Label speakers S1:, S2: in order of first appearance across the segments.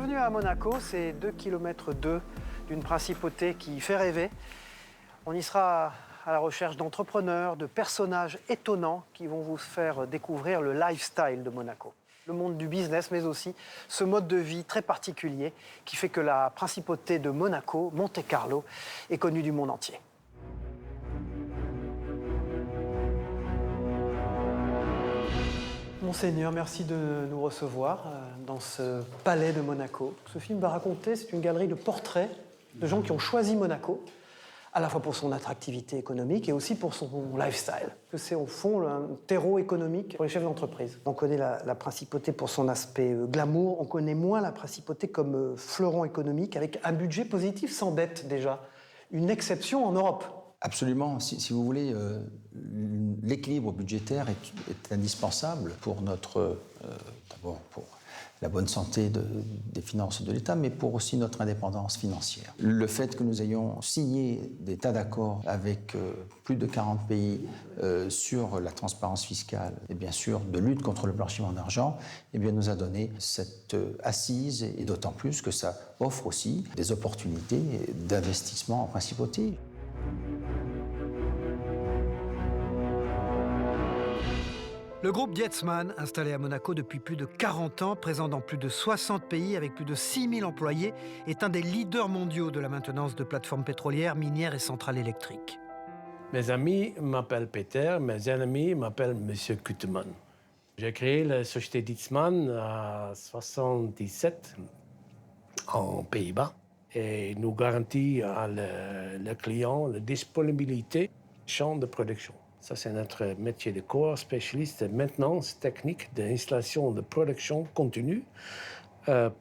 S1: Bienvenue à Monaco, c'est 2,2 km d'une principauté qui fait rêver. On y sera à la recherche d'entrepreneurs, de personnages étonnants qui vont vous faire découvrir le lifestyle de Monaco. Le monde du business, mais aussi ce mode de vie très particulier qui fait que la principauté de Monaco, Monte-Carlo, est connue du monde entier. Monseigneur, merci de nous recevoir dans ce palais de Monaco. Ce film va raconter, c'est une galerie de portraits de gens qui ont choisi Monaco, à la fois pour son attractivité économique et aussi pour son lifestyle. C'est au fond un terreau économique pour les chefs d'entreprise. On connaît la principauté pour son aspect glamour, on connaît moins la principauté comme fleuron économique avec un budget positif sans dette déjà. Une exception en Europe.
S2: Absolument. Si vous voulez, l'équilibre budgétaire est indispensable pour d'abord pour la bonne santé des finances de l'État, mais pour aussi notre indépendance financière. Le fait que nous ayons signé des tas d'accords avec plus de 40 pays sur la transparence fiscale et bien sûr de lutte contre le blanchiment d'argent, nous a donné cette assise et d'autant plus que ça offre aussi des opportunités d'investissement en principauté.
S1: Le groupe Dietzmann, installé à Monaco depuis plus de 40 ans, présent dans plus de 60 pays avec plus de 6000 employés, est un des leaders mondiaux de la maintenance de plateformes pétrolières, minières et centrales électriques.
S3: Mes amis m'appellent Peter, mes ennemis m'appellent Monsieur Kuteman. J'ai créé la société Dietzmann en 1977 en Pays-Bas et nous garantissons à le client la disponibilité champ de production. Ça, c'est notre métier de corps spécialiste de maintenance technique d'installation de production continue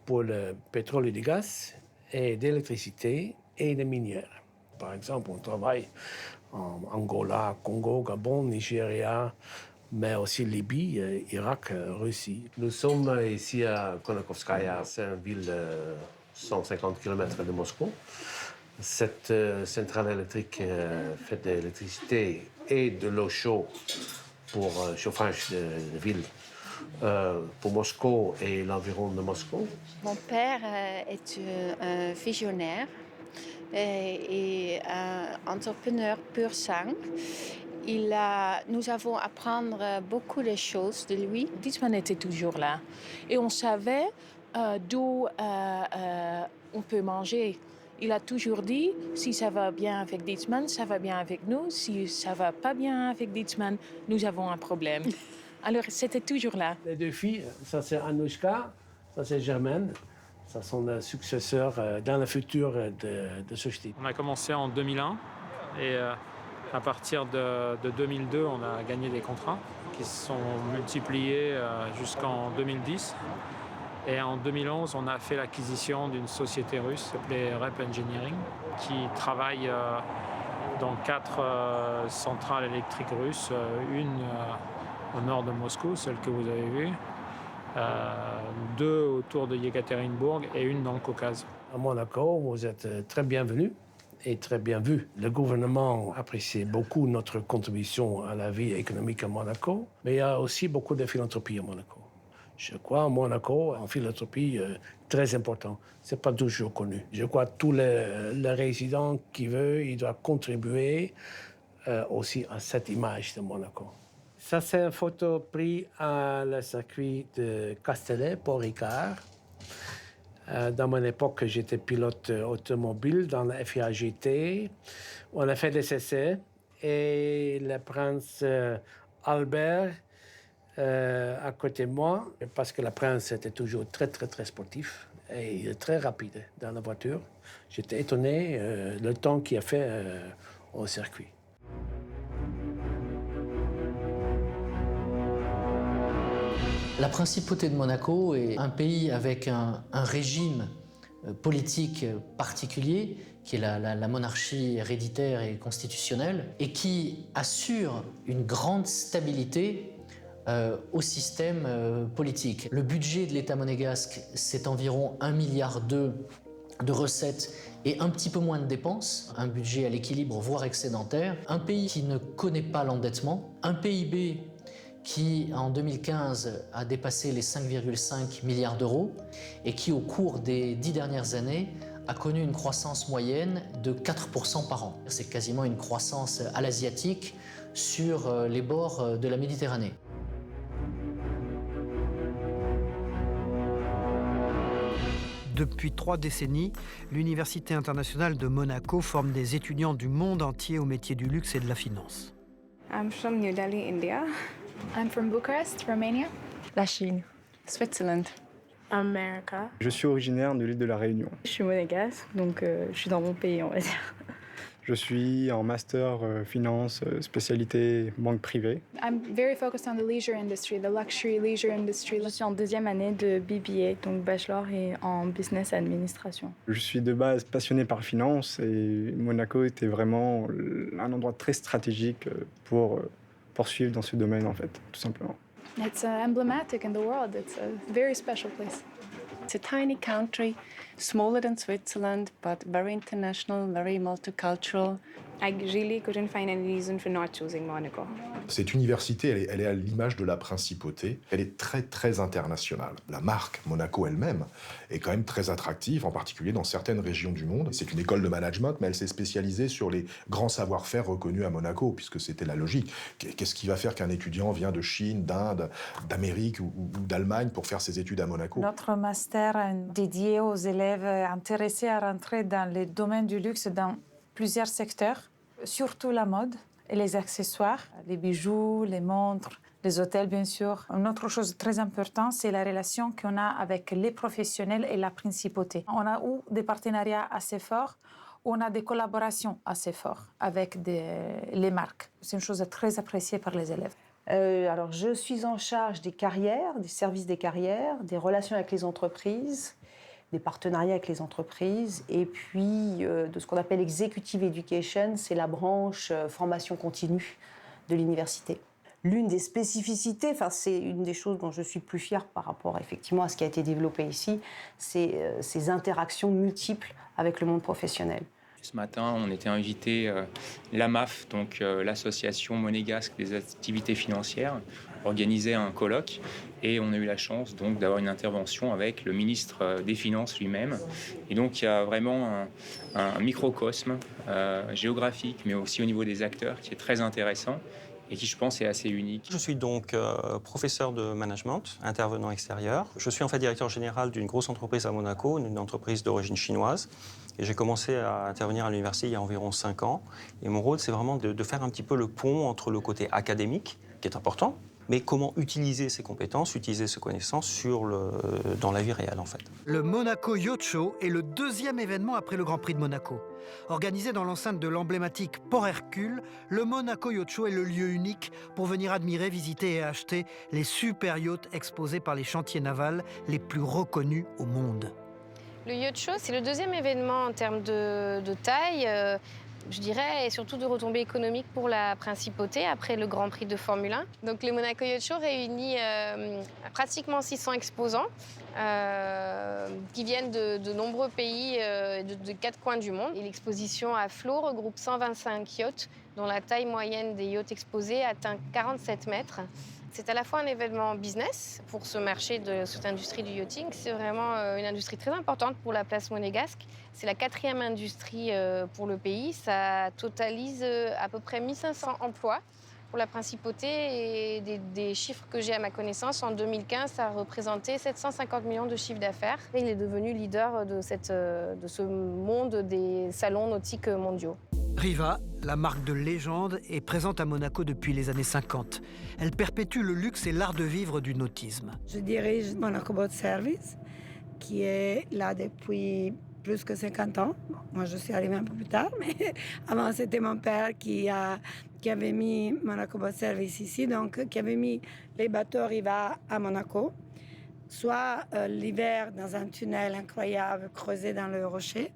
S3: pour le pétrole et le gaz et d'électricité et de minières. Par exemple, on travaille en Angola, Congo, Gabon, Nigeria, mais aussi Libye, Irak, Russie. Nous sommes ici à Konakovskaya, c'est une ville de 150 km de Moscou. Cette centrale électrique fait de l'électricité et de l'eau chaude pour chauffage de ville pour Moscou et l'environ de Moscou.
S4: Mon père est un visionnaire et un entrepreneur pur sang. Nous avons à apprendre beaucoup de choses de lui.
S5: Dietzmann était toujours là et on savait d'où on peut manger. Il a toujours dit, si ça va bien avec Dietzmann, ça va bien avec nous. Si ça va pas bien avec Dietzmann, nous avons un problème. Alors, c'était toujours là.
S3: Les deux filles, ça c'est Anouchka, ça c'est Germaine. Ça sont les successeurs dans le futur de société.
S6: On a commencé en 2001 et à partir de 2002, on a gagné des contrats qui se sont multipliés jusqu'en 2010. Et en 2011, on a fait l'acquisition d'une société russe appelée Rep Engineering qui travaille dans 4 centrales électriques russes, une au nord de Moscou, celle que vous avez vue, 2 autour de Yekaterinbourg et une dans le Caucase.
S3: À Monaco, vous êtes très bienvenus et très bien vus. Le gouvernement apprécie beaucoup notre contribution à la vie économique à Monaco, mais il y a aussi beaucoup de philanthropie à Monaco. Je crois à Monaco, en philanthropie, très important. Ce n'est pas toujours connu. Je crois que tous les résidents qui veulent, ils doivent contribuer aussi à cette image de Monaco. Ça, c'est une photo prise à le circuit de Castellet, Port-Ricard. Dans mon époque, j'étais pilote automobile dans la FIA-GT. On a fait des essais et le prince Albert à côté de moi, parce que le prince était toujours très, très, très sportif et très rapide dans la voiture. J'étais étonné le temps qu'il a fait au circuit.
S7: La principauté de Monaco est un pays avec un régime politique particulier, qui est la monarchie héréditaire et constitutionnelle, et qui assure une grande stabilité au système politique. Le budget de l'État monégasque, c'est environ 1,2 milliard de recettes et un petit peu moins de dépenses, un budget à l'équilibre, voire excédentaire. Un pays qui ne connaît pas l'endettement, un PIB qui en 2015 a dépassé les 5,5 milliards d'euros et qui au cours des 10 dernières années a connu une croissance moyenne de 4% par an. C'est quasiment une croissance à l'asiatique sur les bords de la Méditerranée.
S1: Depuis 3 décennies, l'Université internationale de Monaco forme des étudiants du monde entier au métier du luxe et de la finance.
S8: I'm from New Delhi, India.
S9: I'm from Bucharest, Romania.
S10: La Chine.
S8: Switzerland.
S10: America.
S11: Je suis originaire de l'île de la Réunion.
S8: Je suis monégasque, donc je suis dans mon pays, on va dire.
S11: Je suis en master finance, spécialité banque privée.
S9: I'm very focused on the leisure industry, the luxury leisure industry.
S8: Je suis en 2e année de BBA, donc bachelor et en business administration.
S11: Je suis de base passionné par finance et Monaco était vraiment un endroit très stratégique pour poursuivre dans ce domaine, en fait, tout simplement.
S9: It's emblematic in the world. It's a very special place.
S10: It's a tiny country, smaller than Switzerland, but very international, very multicultural.
S8: I really couldn't find any reason for not choosing Monaco.
S12: Cette université, elle est à l'image de la principauté. Elle est très, très internationale. La marque Monaco elle-même est quand même très attractive, en particulier dans certaines régions du monde. C'est une école de management, mais elle s'est spécialisée sur les grands savoir-faire reconnus à Monaco, puisque c'était la logique. Qu'est-ce qui va faire qu'un étudiant vient de Chine, d'Inde, d'Amérique ou d'Allemagne pour faire ses études à Monaco?
S13: Notre master est dédié aux élèves intéressés à rentrer dans les domaines du luxe dans plusieurs secteurs, surtout la mode et les accessoires, les bijoux, les montres, les hôtels bien sûr. Une autre chose très importante, c'est la relation qu'on a avec les professionnels et la principauté. On a eu des partenariats assez forts, on a des collaborations assez fortes avec les marques. C'est une chose très appréciée par les élèves.
S14: Alors, je suis en charge des carrières, des services des carrières, des relations avec les entreprises, des partenariats avec les entreprises, et puis de ce qu'on appelle Executive Education, c'est la branche formation continue de l'université. L'une des spécificités, c'est une des choses dont je suis plus fière par rapport effectivement à ce qui a été développé ici, c'est ces interactions multiples avec le monde professionnel.
S15: Ce matin, on était invité l'AMAF, donc l'association monégasque des activités financières, organisait un colloque et on a eu la chance donc d'avoir une intervention avec le ministre des Finances lui-même. Et donc il y a vraiment un microcosme géographique, mais aussi au niveau des acteurs, qui est très intéressant et qui, je pense, est assez unique.
S16: Je suis donc professeur de management, intervenant extérieur. Je suis en fait directeur général d'une grosse entreprise à Monaco, une entreprise d'origine chinoise. Et j'ai commencé à intervenir à l'université il y a environ 5 ans. Et mon rôle, c'est vraiment de faire un petit peu le pont entre le côté académique, qui est important, mais comment utiliser ces compétences, utiliser ces connaissances dans la vie réelle, en fait.
S1: Le Monaco Yacht Show est le 2e événement après le Grand Prix de Monaco. Organisé dans l'enceinte de l'emblématique Port Hercule, le Monaco Yacht Show est le lieu unique pour venir admirer, visiter et acheter les super yachts exposés par les chantiers navals les plus reconnus au monde.
S17: Le Yacht Show, c'est le 2e événement en termes de taille, je dirais, et surtout de retombées économiques pour la principauté après le Grand Prix de Formule 1. Donc le Monaco Yacht Show réunit pratiquement 600 exposants qui viennent de nombreux pays de 4 coins du monde. Et l'exposition à flot regroupe 125 yachts, dont la taille moyenne des yachts exposés atteint 47 mètres. C'est à la fois un événement business pour ce marché de cette industrie du yachting. C'est vraiment une industrie très importante pour la place monégasque. C'est la 4e industrie pour le pays. Ça totalise à peu près 1500 emplois pour la principauté. Et des chiffres que j'ai à ma connaissance, en 2015, ça a représenté 750 millions de chiffre d'affaires. Il est devenu leader de ce monde des salons nautiques mondiaux.
S1: Riva, la marque de légende, est présente à Monaco depuis les années 50. Elle perpétue le luxe et l'art de vivre du nautisme.
S13: Je dirige Monaco Boat Service, qui est là depuis plus que 50 ans. Moi, je suis arrivée un peu plus tard, mais avant, c'était mon père qui avait mis Monaco Boat Service ici, donc qui avait mis les bateaux Riva à Monaco, soit l'hiver dans un tunnel incroyable creusé dans le rocher.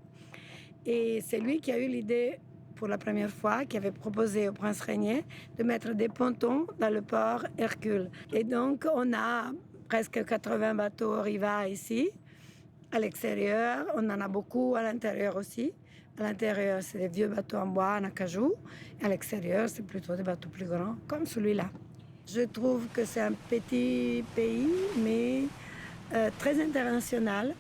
S13: Et c'est lui qui a eu l'idée pour la première fois, qui avait proposé au prince régnier de mettre des pontons dans le port Hercule. Et donc, on a presque 80 bateaux Riva ici, à l'extérieur. On en a beaucoup à l'intérieur aussi. À l'intérieur, c'est des vieux bateaux en bois, en acajou. À l'extérieur, c'est plutôt des bateaux plus grands, comme celui-là. Je trouve que c'est un petit pays, mais très international.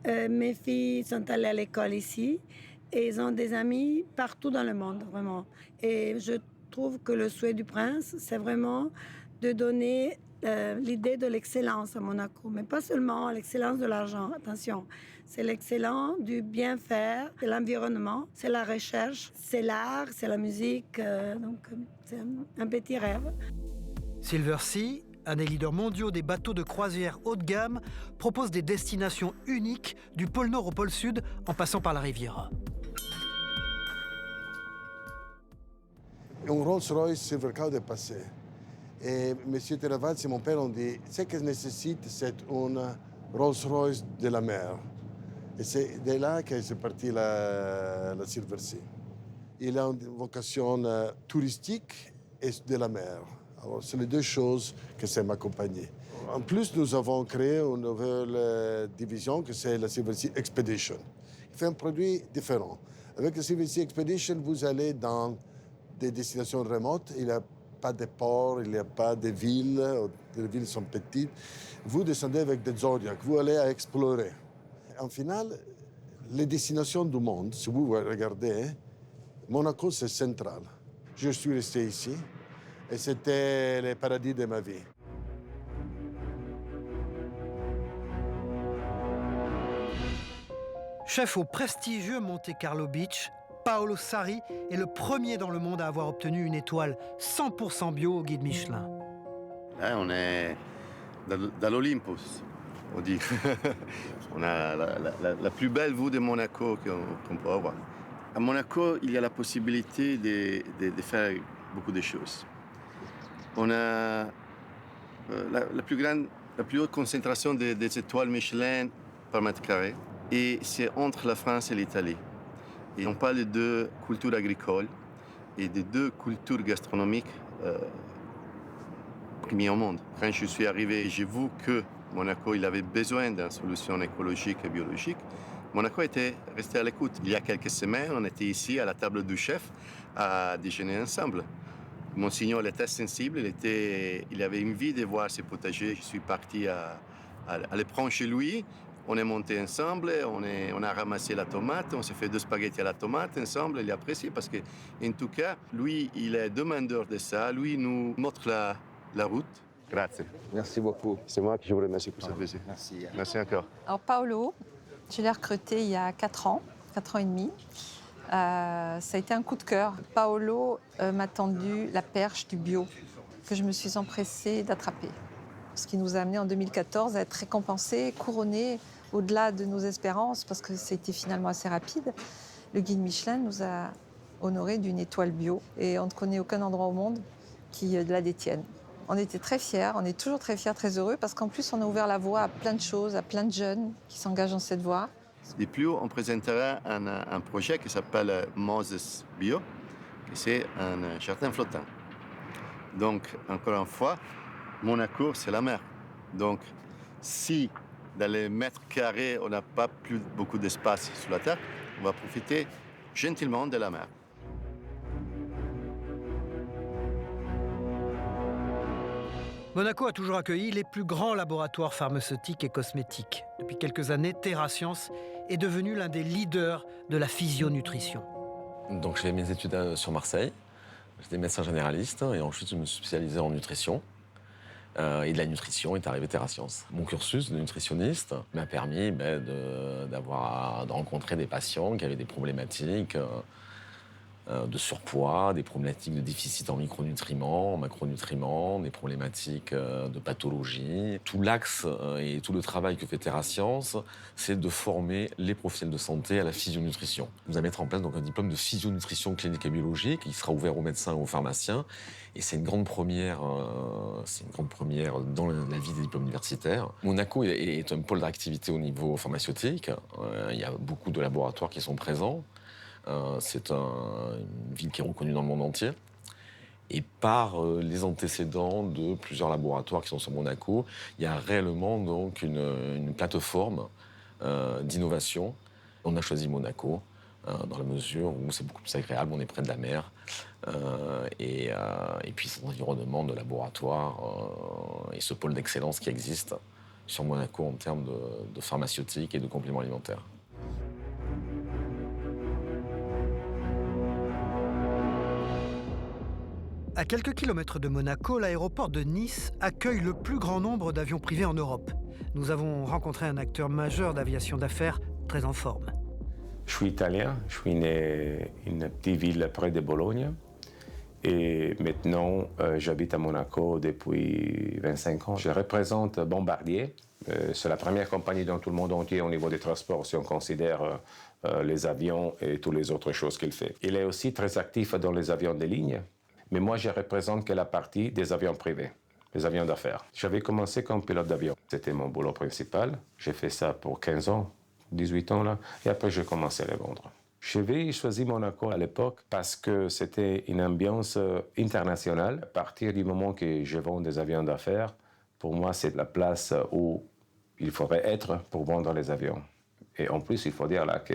S13: Mes filles sont allées à l'école ici et ils ont des amis partout dans le monde, vraiment. Et je trouve que le souhait du prince, c'est vraiment de donner l'idée de l'excellence à Monaco, mais pas seulement l'excellence de l'argent, attention. C'est l'excellence du bien faire, de l'environnement, c'est la recherche, c'est l'art, c'est la musique, donc c'est un petit rêve.
S1: Silversea, un des leaders mondiaux des bateaux de croisière haut de gamme, propose des destinations uniques du pôle Nord au pôle Sud en passant par la Riviera.
S18: Un Rolls-Royce Silver Cloud est passé. Et M. Theravaz et mon père ont dit ce que nécessite, c'est une Rolls-Royce de la mer. Et c'est de là que c'est parti la Silversea. Il a une vocation touristique et de la mer. Alors, c'est les deux choses que ça m'accompagne. En plus, nous avons créé une nouvelle division que c'est la Silversea Expedition. Il fait un produit différent. Avec la Silversea Expedition, vous allez dans des destinations remotes. Il n'y a pas de ports, il n'y a pas de villes. Les villes sont petites. Vous descendez avec des Zodiacs. Vous allez à explorer. En final, les destinations du monde, si vous regardez, Monaco, c'est central. Je suis resté ici. Et c'était le paradis de ma vie.
S1: Chef au prestigieux Monte Carlo Beach, Paolo Sarri est le premier dans le monde à avoir obtenu une étoile 100% bio au guide Michelin.
S19: Là, on est dans l'Olympus, on dit. On a la plus belle vue de Monaco qu'on peut avoir. À Monaco, il y a la possibilité de faire beaucoup de choses. On a la plus haute concentration des étoiles Michelin par mètre carré. Et c'est entre la France et l'Italie. Et on parle de deux cultures agricoles et de deux cultures gastronomiques premières au monde. Quand je suis arrivé, j'ai vu que Monaco il avait besoin d'une solution écologique et biologique. Monaco était resté à l'écoute. Il y a quelques semaines, on était ici à la table du chef à déjeuner ensemble. Monsignor était sensible, il avait envie de voir ses potagers. Je suis parti à les prendre chez lui. On est monté ensemble, on a ramassé la tomate, on s'est fait 2 spaghettis à la tomate ensemble. Il apprécie parce que, en tout cas, lui, il est demandeur de ça. Lui, nous montre la route. Grazie. Merci beaucoup. C'est moi qui vous remercie pour cette visite. Merci. Merci encore.
S20: Alors, Paolo, je l'ai recruté il y a 4 ans et demi. Ça a été un coup de cœur. Paolo m'a tendu la perche du bio que je me suis empressée d'attraper. Ce qui nous a amené en 2014 à être récompensés, couronnés au-delà de nos espérances, parce que c'était finalement assez rapide. Le guide Michelin nous a honorés d'une étoile bio et on ne connaît aucun endroit au monde qui la détienne. On était très fiers, on est toujours très fiers, très heureux, parce qu'en plus on a ouvert la voie à plein de choses, à plein de jeunes qui s'engagent dans cette voie.
S19: Et plus on présentera un projet qui s'appelle Moses Bio, c'est un jardin flottant. Donc, encore une fois, Monaco, c'est la mer. Donc, si dans les mètres carrés, on n'a pas plus beaucoup d'espace sur la terre, on va profiter gentiment de la mer.
S1: Monaco a toujours accueilli les plus grands laboratoires pharmaceutiques et cosmétiques. Depuis quelques années, TerraScience est devenu l'un des leaders de la physionutrition.
S21: Donc, j'ai fait mes études sur Marseille. J'étais médecin généraliste et ensuite je me suis spécialisé en nutrition. Et de la nutrition est arrivé TerraScience. Mon cursus de nutritionniste m'a permis de rencontrer des patients qui avaient des problématiques de surpoids, des problématiques de déficit en micronutriments, en macronutriments, des problématiques de pathologie. Tout l'axe et tout le travail que fait TerraScience, c'est de former les professionnels de santé à la physionutrition. Nous allons mettre en place donc un diplôme de physionutrition clinique et biologique qui sera ouvert aux médecins et aux pharmaciens. Et c'est une grande première dans la vie des diplômes universitaires. Monaco est un pôle d'activité au niveau pharmaceutique. Il y a beaucoup de laboratoires qui sont présents. C'est une ville qui est reconnue dans le monde entier. Et par les antécédents de plusieurs laboratoires qui sont sur Monaco, il y a réellement donc une plateforme d'innovation. On a choisi Monaco dans la mesure où c'est beaucoup plus agréable, on est près de la mer, Et puis cet environnement de laboratoire et ce pôle d'excellence qui existe sur Monaco en termes de pharmaceutique et de compléments alimentaires.
S1: À quelques kilomètres de Monaco, l'aéroport de Nice accueille le plus grand nombre d'avions privés en Europe. Nous avons rencontré un acteur majeur d'aviation d'affaires très en forme.
S2: Je suis italien, je suis né dans une petite ville près de Bologne. Et maintenant, j'habite à Monaco depuis 25 ans. Je représente Bombardier. C'est la première compagnie dans tout le monde entier au niveau des transports, si on considère les avions et toutes les autres choses qu'il fait. Il est aussi très actif dans les avions de ligne. Mais moi, je représente que la partie des avions privés, les avions d'affaires. J'avais commencé comme pilote d'avion. C'était mon boulot principal. J'ai fait ça pour 15 ans, 18 ans là. Et après, j'ai commencé à les vendre. J'avais choisi Monaco à l'époque parce que c'était une ambiance internationale. À partir du moment que je vends des avions d'affaires, pour moi, c'est la place où il faudrait être pour vendre les avions. Et en plus, il faut dire là que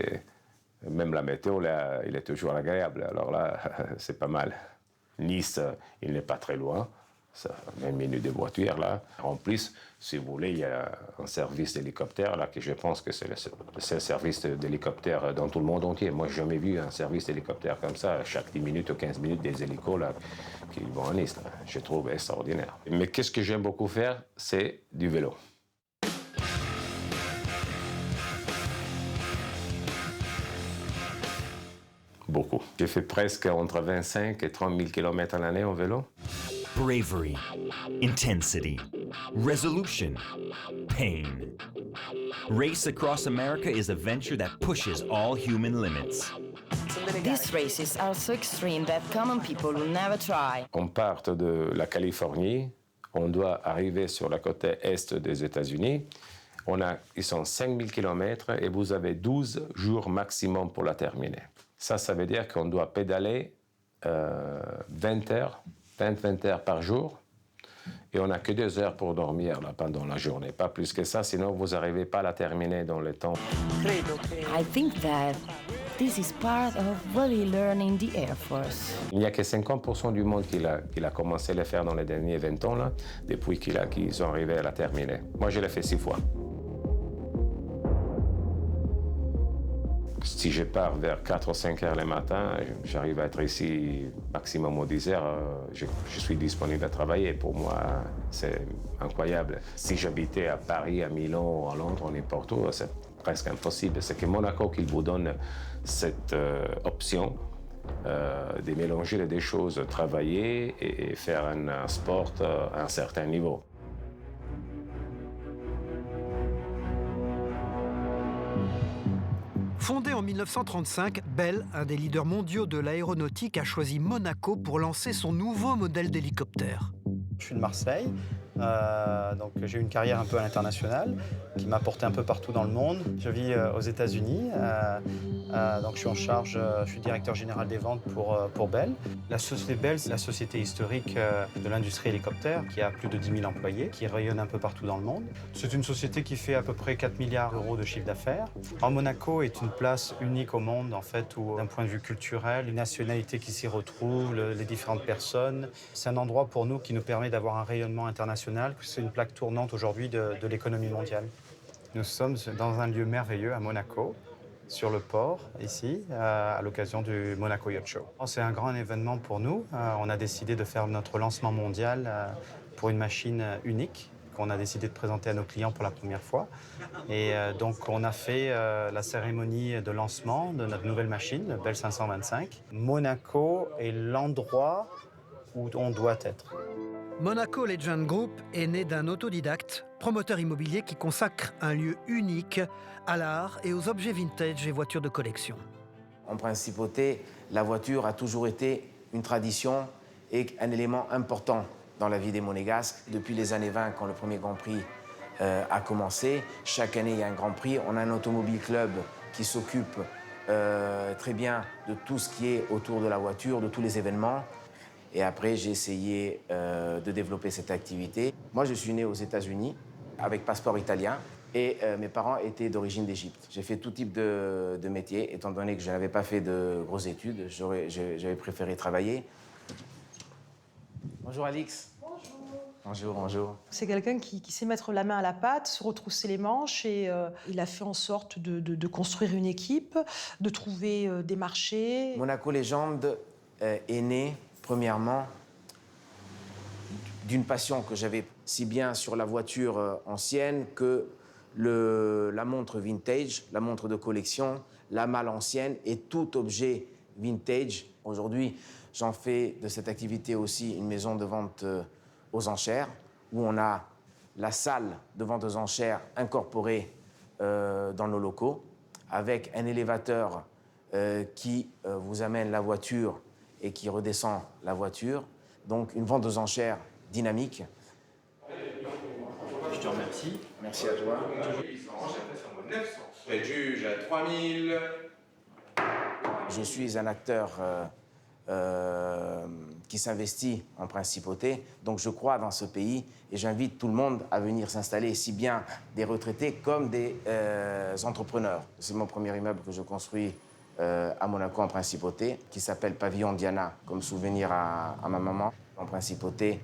S2: même la météo, là, il est toujours agréable. Alors là, c'est pas mal. Nice, il n'est pas très loin, ça fait 20 minutes de voiture là. En plus, si vous voulez, il y a un service d'hélicoptère là, que je pense que c'est le seul service d'hélicoptère dans tout le monde entier. Moi, j'ai jamais vu un service d'hélicoptère comme ça, chaque 10 minutes ou 15 minutes, des hélicos là, qui vont à Nice. Là. Je trouve extraordinaire. Mais qu'est-ce que j'aime beaucoup faire, c'est du vélo. Beaucoup. J'ai fait presque entre 25 et 30 000 km à l'année en vélo.
S22: Bravery, intensity, resolution, pain. Race Across America is a venture that pushes all human limits.
S23: These races are so extreme that common people will never try.
S2: On part de la Californie, on doit arriver sur la côte est des États-Unis. Ils sont 5 000 km et vous avez 12 jours maximum pour la terminer. Ça veut dire qu'on doit pédaler 20 heures par jour et on n'a que 2 heures pour dormir là, pendant la journée. Pas plus que ça, sinon vous n'arrivez pas à la terminer dans le temps.
S23: I think that this is part of what we learn in the Air Force.
S2: Il n'y a que 50% du monde qui a commencé à le faire dans les derniers 20 ans, là, depuis qu'ils sont arrivés à la terminer. Moi, je l'ai fait 6 fois. Si je pars vers 4 ou 5 heures le matin, j'arrive à être ici maximum aux 10 heures. Je suis disponible à travailler. Pour moi, c'est incroyable. Si j'habitais à Paris, à Milan, à Londres, n'importe où, c'est presque impossible. C'est que Monaco qui vous donne cette option de mélanger les deux choses, travailler et faire un sport à un certain niveau.
S1: Fondé en 1935, Bell, un des leaders mondiaux de l'aéronautique, a choisi Monaco pour lancer son nouveau modèle d'hélicoptère.
S24: Je suis de Marseille, donc j'ai eu une carrière un peu à l'international qui m'a porté un peu partout dans le monde. Je vis aux États-Unis, donc je suis en charge, je suis directeur général des ventes pour Bell. La société Bell, c'est la société historique de l'industrie hélicoptère qui a plus de 10 000 employés, qui rayonne un peu partout dans le monde. C'est une société qui fait à peu près 4 milliards d'euros de chiffre d'affaires. Monaco est une place unique au monde, en fait, où d'un point de vue culturel, les nationalités qui s'y retrouvent, les différentes personnes. C'est un endroit pour nous qui nous permet d'avoir un rayonnement international. C'est une plaque tournante aujourd'hui de l'économie mondiale. Nous sommes dans un lieu merveilleux à Monaco, sur le port, ici, à l'occasion du Monaco Yacht Show. C'est un grand événement pour nous. On a décidé de faire notre lancement mondial pour une machine unique qu'on a décidé de présenter à nos clients pour la première fois. Et donc, on a fait la cérémonie de lancement de notre nouvelle machine, le Bell 525. Monaco est l'endroit où on doit être.
S1: Monaco Legend Group est né d'un autodidacte, promoteur immobilier qui consacre un lieu unique à l'art et aux objets vintage et voitures de collection.
S25: En principauté, la voiture a toujours été une tradition et un élément important dans la vie des Monégasques. Depuis les années 20, quand le premier Grand Prix a commencé, chaque année il y a un Grand Prix. On a un automobile club qui s'occupe très bien de tout ce qui est autour de la voiture, de tous les événements. Et après, j'ai essayé de développer cette activité. Moi, je suis né aux États-Unis avec passeport italien. Et mes parents étaient d'origine d'Égypte. J'ai fait tout type de métier, étant donné que je n'avais pas fait de grosses études, j'avais préféré travailler. Bonjour Alix. Bonjour, bonjour.
S3: C'est quelqu'un qui sait mettre la main à la pâte, se retrousser les manches et il a fait en sorte de construire une équipe, de trouver des marchés.
S25: Monaco Légende est né, premièrement, d'une passion que j'avais si bien sur la voiture ancienne que la montre vintage, la montre de collection, la malle ancienne et tout objet vintage. Aujourd'hui, j'en fais de cette activité aussi une maison de vente aux enchères, où on a la salle de vente aux enchères incorporée dans nos locaux, avec un élévateur qui vous amène la voiture et qui redescend la voiture. Donc une vente aux enchères dynamique.
S4: Je te remercie.
S25: Merci à toi.
S4: Je juge à 3000.
S25: Je suis un acteur qui s'investit en principauté, donc je crois dans ce pays et j'invite tout le monde à venir s'installer, si bien des retraités comme des entrepreneurs. C'est mon premier immeuble que je construis à Monaco en principauté, qui s'appelle Pavillon Diana, comme souvenir à ma maman. En principauté,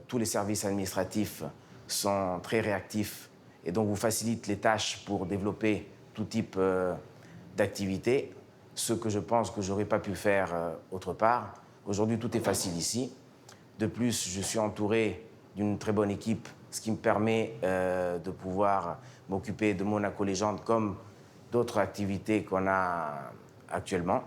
S25: tous les services administratifs sont très réactifs et donc vous facilitent les tâches pour développer tout type d'activités, ce que je pense que je n'aurais pas pu faire autre part. Aujourd'hui, tout est facile ici. De plus, je suis entouré d'une très bonne équipe, ce qui me permet de pouvoir m'occuper de Monaco Légende comme d'autres activités qu'on a actuellement.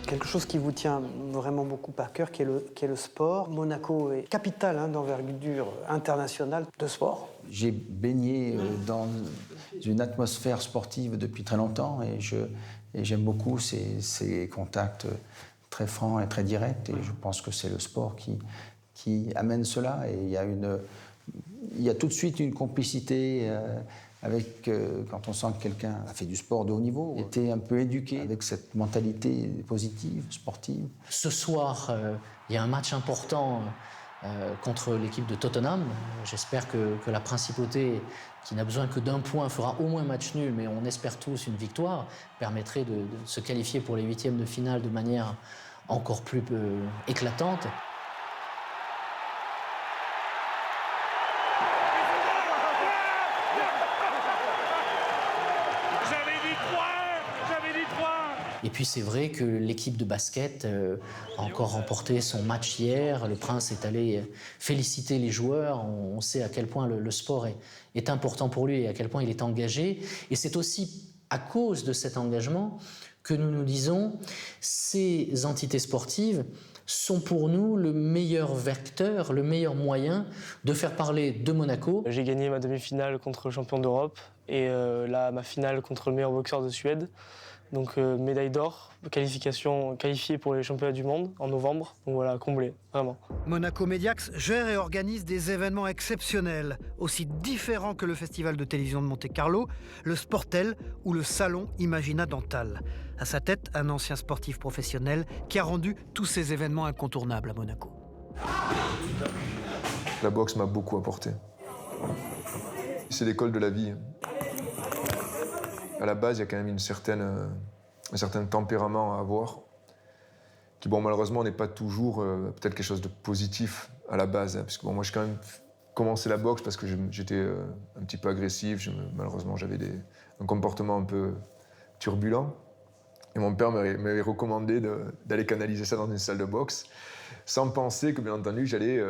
S1: Quelque chose qui vous tient vraiment beaucoup à cœur, qui est le sport. Monaco est capitale d'envergure internationale de sport.
S5: J'ai baigné dans une atmosphère sportive depuis très longtemps et j'aime beaucoup ces contacts très francs et très directs. Et je pense que c'est le sport qui amène cela. Et il y a tout de suite une complicité quand on sent que quelqu'un a fait du sport de haut niveau, était un peu éduqué avec cette mentalité positive, sportive.
S6: Ce soir, il y a un match important contre l'équipe de Tottenham. J'espère que la Principauté, qui n'a besoin que d'un point, fera au moins match nul, mais on espère tous une victoire, permettrait de se qualifier pour les huitièmes de finale de manière encore plus éclatante. Et puis c'est vrai que l'équipe de basket a encore remporté son match hier. Le Prince est allé féliciter les joueurs. On sait à quel point le sport est important pour lui et à quel point il est engagé. Et c'est aussi à cause de cet engagement que nous nous disons ces entités sportives sont pour nous le meilleur vecteur, le meilleur moyen de faire parler de Monaco.
S7: J'ai gagné ma demi-finale contre le champion d'Europe et là ma finale contre le meilleur boxeur de Suède. Donc médaille d'or, qualifié pour les championnats du monde en novembre. Donc voilà, comblé, vraiment.
S26: Monaco Mediax gère et organise des événements exceptionnels, aussi différents que le Festival de télévision de Monte-Carlo, le Sportel ou le Salon Imagina Dental. À sa tête, un ancien sportif professionnel qui a rendu tous ces événements incontournables à Monaco.
S27: La boxe m'a beaucoup apporté. C'est l'école de la vie. À la base, il y a quand même un certain tempérament à avoir, qui, bon, malheureusement, n'est pas toujours peut-être quelque chose de positif à la base. Parce que bon, moi, j'ai quand même commencé la boxe parce que j'étais un petit peu agressif. Malheureusement, j'avais un comportement un peu turbulent. Et mon père m'avait recommandé d'aller canaliser ça dans une salle de boxe, sans penser que, bien entendu, j'allais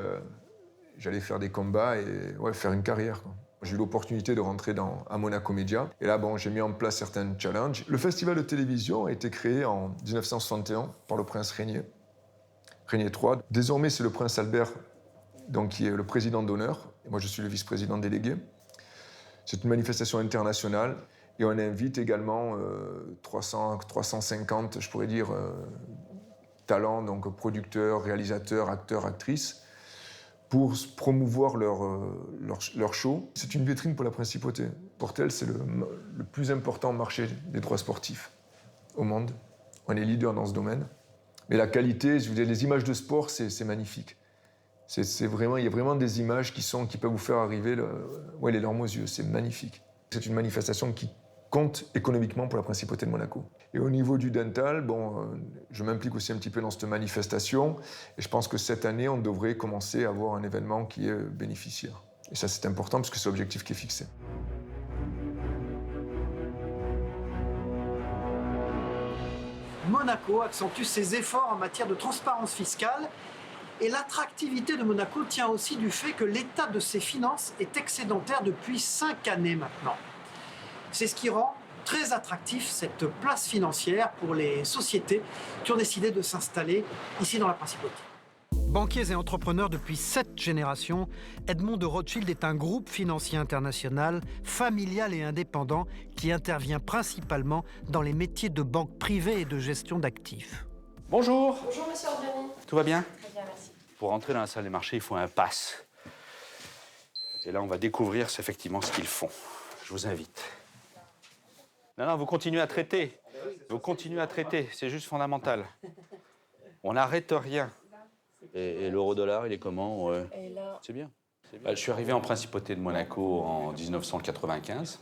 S27: faire des combats et faire une carrière, quoi. J'ai eu l'opportunité de rentrer à Monaco Media. Et là, bon, j'ai mis en place certains challenges. Le festival de télévision a été créé en 1961 par le prince Régnier III. Désormais, c'est le prince Albert donc, qui est le président d'honneur. Et moi, je suis le vice-président délégué. C'est une manifestation internationale. Et on invite également 350, je pourrais dire, talents, donc producteurs, réalisateurs, acteurs, actrices, pour promouvoir leur show. C'est une vitrine pour la principauté. Portel, c'est le plus important marché des droits sportifs au monde. On est leader dans ce domaine. Mais la qualité, je veux dire, les images de sport, c'est magnifique. Il y a vraiment des images qui peuvent vous faire arriver les larmes aux yeux. C'est magnifique. C'est une manifestation qui compte économiquement pour la principauté de Monaco. Et au niveau du dental, je m'implique aussi un petit peu dans cette manifestation. Et je pense que cette année, on devrait commencer à avoir un événement qui est bénéficiaire. Et ça, c'est important parce que c'est l'objectif qui est fixé.
S26: Monaco accentue ses efforts en matière de transparence fiscale. Et l'attractivité de Monaco tient aussi du fait que l'état de ses finances est excédentaire depuis 5 années maintenant. C'est ce qui rend très attractif cette place financière pour les sociétés qui ont décidé de s'installer ici dans la principauté. Banquiers et entrepreneurs depuis 7 générations, Edmond de Rothschild est un groupe financier international, familial et indépendant qui intervient principalement dans les métiers de banque privée et de gestion d'actifs.
S8: Bonjour.
S9: Bonjour, monsieur Andrémy.
S8: Tout va bien?
S9: Très bien, merci.
S8: Pour entrer dans la salle des marchés, il faut un pass. Et là, on va découvrir effectivement ce qu'ils font. Je vous invite. Non, vous continuez à traiter. Vous continuez à traiter, c'est juste fondamental. On n'arrête rien. Et l'euro-dollar, il est comment? C'est bien. Je suis arrivé en principauté de Monaco en 1995,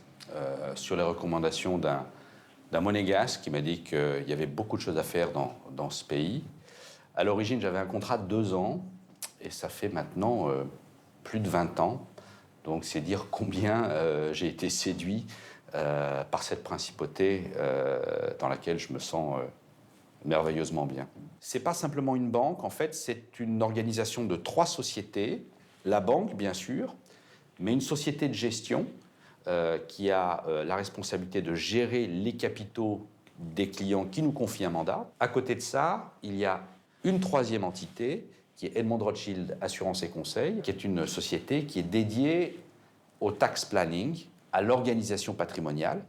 S8: sur les recommandations d'un monégasque qui m'a dit qu'il y avait beaucoup de choses à faire dans ce pays. À l'origine, j'avais un contrat de 2 ans, et ça fait maintenant plus de 20 ans. Donc c'est dire combien j'ai été séduit par cette principauté dans laquelle je me sens merveilleusement bien. C'est pas simplement une banque, en fait, c'est une organisation de 3 sociétés. La banque, bien sûr, mais une société de gestion qui a la responsabilité de gérer les capitaux des clients qui nous confient un mandat. À côté de ça, il y a une 3e entité qui est Edmond de Rothschild Assurance et Conseil, qui est une société qui est dédiée au tax planning, à l'organisation patrimoniale.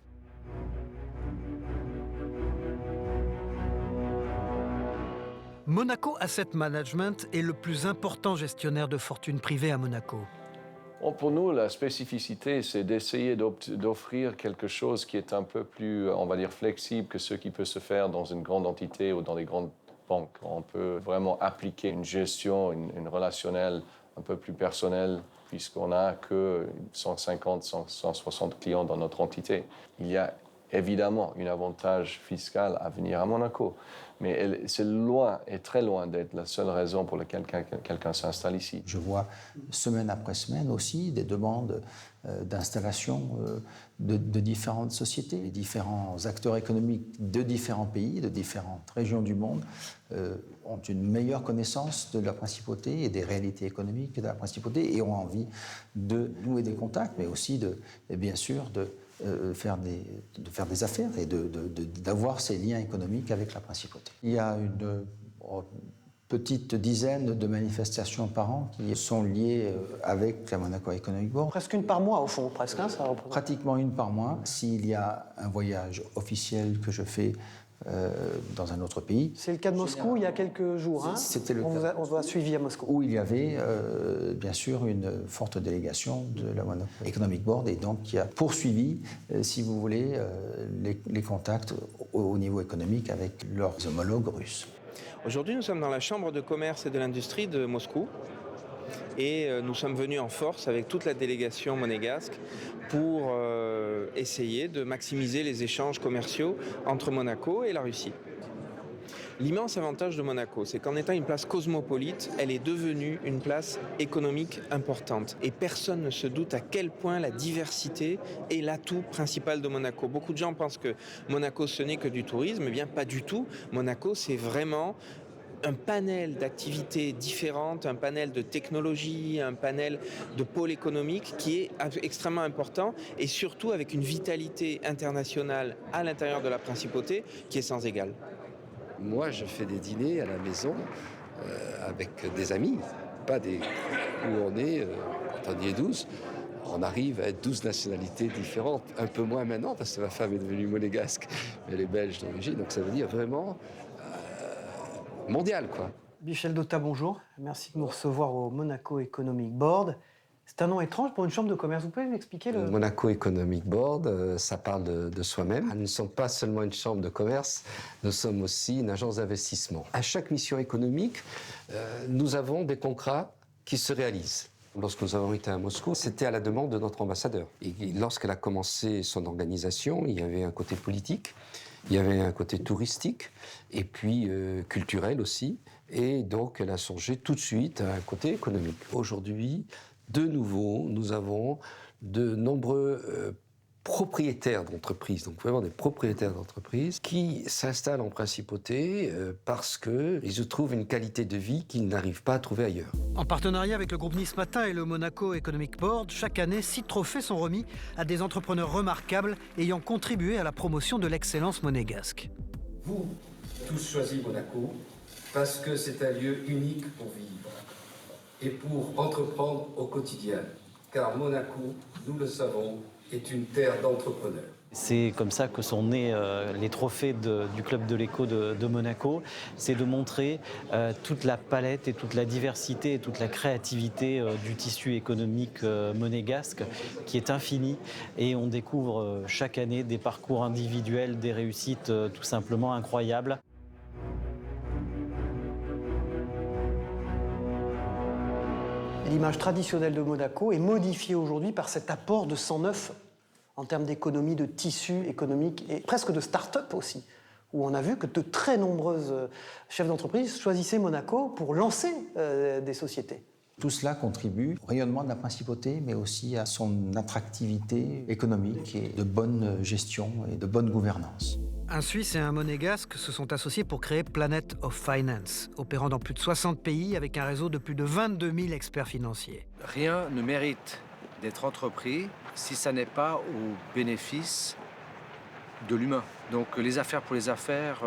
S26: Monaco Asset Management est le plus important gestionnaire de fortune privée à Monaco.
S10: Bon, pour nous, la spécificité, c'est d'essayer d'offrir quelque chose qui est un peu plus, on va dire, flexible que ce qui peut se faire dans une grande entité ou dans les grandes banques. On peut vraiment appliquer une gestion, une relationnelle un peu plus personnelle, puisqu'on n'a que 150, 160 clients dans notre entité. Il y a évidemment un avantage fiscal à venir à Monaco, mais c'est loin, et très loin d'être la seule raison pour laquelle quelqu'un s'installe ici.
S5: Je vois semaine après semaine aussi des demandes d'installation de différentes sociétés. Les différents acteurs économiques de différents pays, de différentes régions du monde ont une meilleure connaissance de la principauté et des réalités économiques de la principauté et ont envie de nouer des contacts, mais aussi bien sûr de faire des affaires et d'avoir ces liens économiques avec la principauté. Il y a une petite dizaine de manifestations par an qui sont liées avec la Monaco Economic Board.
S1: Presque une par mois, au fond, presque, hein, ça représente.
S5: Pratiquement une par mois. S'il y a un voyage officiel que je fais dans un autre pays.
S1: C'est le cas de Moscou il y a quelques jours. Hein.
S5: C'était le cas.
S1: On vous a suivi à Moscou.
S5: Où il y avait bien sûr une forte délégation de la Monaco Economic Board et donc qui a poursuivi, si vous voulez, les contacts au niveau économique avec leurs homologues russes.
S11: Aujourd'hui, nous sommes dans la Chambre de commerce et de l'industrie de Moscou. Et nous sommes venus en force avec toute la délégation monégasque pour essayer de maximiser les échanges commerciaux entre Monaco et la Russie. L'immense avantage de Monaco, c'est qu'en étant une place cosmopolite, elle est devenue une place économique importante. Et personne ne se doute à quel point la diversité est l'atout principal de Monaco. Beaucoup de gens pensent que Monaco, ce n'est que du tourisme. Eh bien, pas du tout. Monaco, c'est vraiment un panel d'activités différentes, un panel de technologies, un panel de pôles économiques qui est extrêmement important et surtout avec une vitalité internationale à l'intérieur de la principauté qui est sans égale.
S12: Moi, je fais des dîners à la maison avec des amis, pas des où on est, quand on y est 12. On arrive à être 12 nationalités différentes, un peu moins maintenant parce que ma femme est devenue monégasque, mais elle est belge d'origine, donc ça veut dire vraiment mondial, quoi.
S1: Michel Dota, bonjour. Merci de nous recevoir au Monaco Economic Board. C'est un nom étrange pour une chambre de commerce. Vous pouvez m'expliquer le...
S12: Monaco Economic Board, ça parle de soi-même. Nous ne sommes pas seulement une chambre de commerce, nous sommes aussi une agence d'investissement. À chaque mission économique, nous avons des contrats qui se réalise. Lorsque nous avons été à Moscou, c'était à la demande de notre ambassadeur. Et lorsqu'elle a commencé son organisation, il y avait un côté politique, il y avait un côté touristique, et puis culturel aussi. Et donc, elle a songé tout de suite à un côté économique. Aujourd'hui, de nouveau, nous avons de nombreux propriétaires d'entreprises, donc vraiment des propriétaires d'entreprises, qui s'installent en principauté parce qu'ils y trouvent une qualité de vie qu'ils n'arrivent pas à trouver ailleurs.
S26: En partenariat avec le groupe Nice Matin et le Monaco Economic Board, chaque année, 6 trophées sont remis à des entrepreneurs remarquables ayant contribué à la promotion de l'excellence monégasque.
S9: Vous, tous choisi Monaco, parce que c'est un lieu unique pour vivre et pour entreprendre au quotidien. Car Monaco, nous le savons, est une terre d'entrepreneurs.
S13: C'est comme ça que sont nés les trophées du Club de l'Éco de Monaco. C'est de montrer toute la palette et toute la diversité et toute la créativité du tissu économique monégasque qui est infini. Et on découvre chaque année des parcours individuels, des réussites tout simplement incroyables.
S1: L'image traditionnelle de Monaco est modifiée aujourd'hui par cet apport de sang neuf en termes d'économie, de tissu économique et presque de start-up aussi, où on a vu que de très nombreuses chefs d'entreprise choisissaient Monaco pour lancer des sociétés.
S5: Tout cela contribue au rayonnement de la principauté, mais aussi à son attractivité économique et de bonne gestion et de bonne gouvernance.
S26: Un Suisse et un Monégasque se sont associés pour créer Planet of Finance, opérant dans plus de 60 pays avec un réseau de plus de 22 000 experts financiers.
S9: Rien ne mérite d'être entrepris si ça n'est pas au bénéfice de l'humain. Donc les affaires pour les affaires,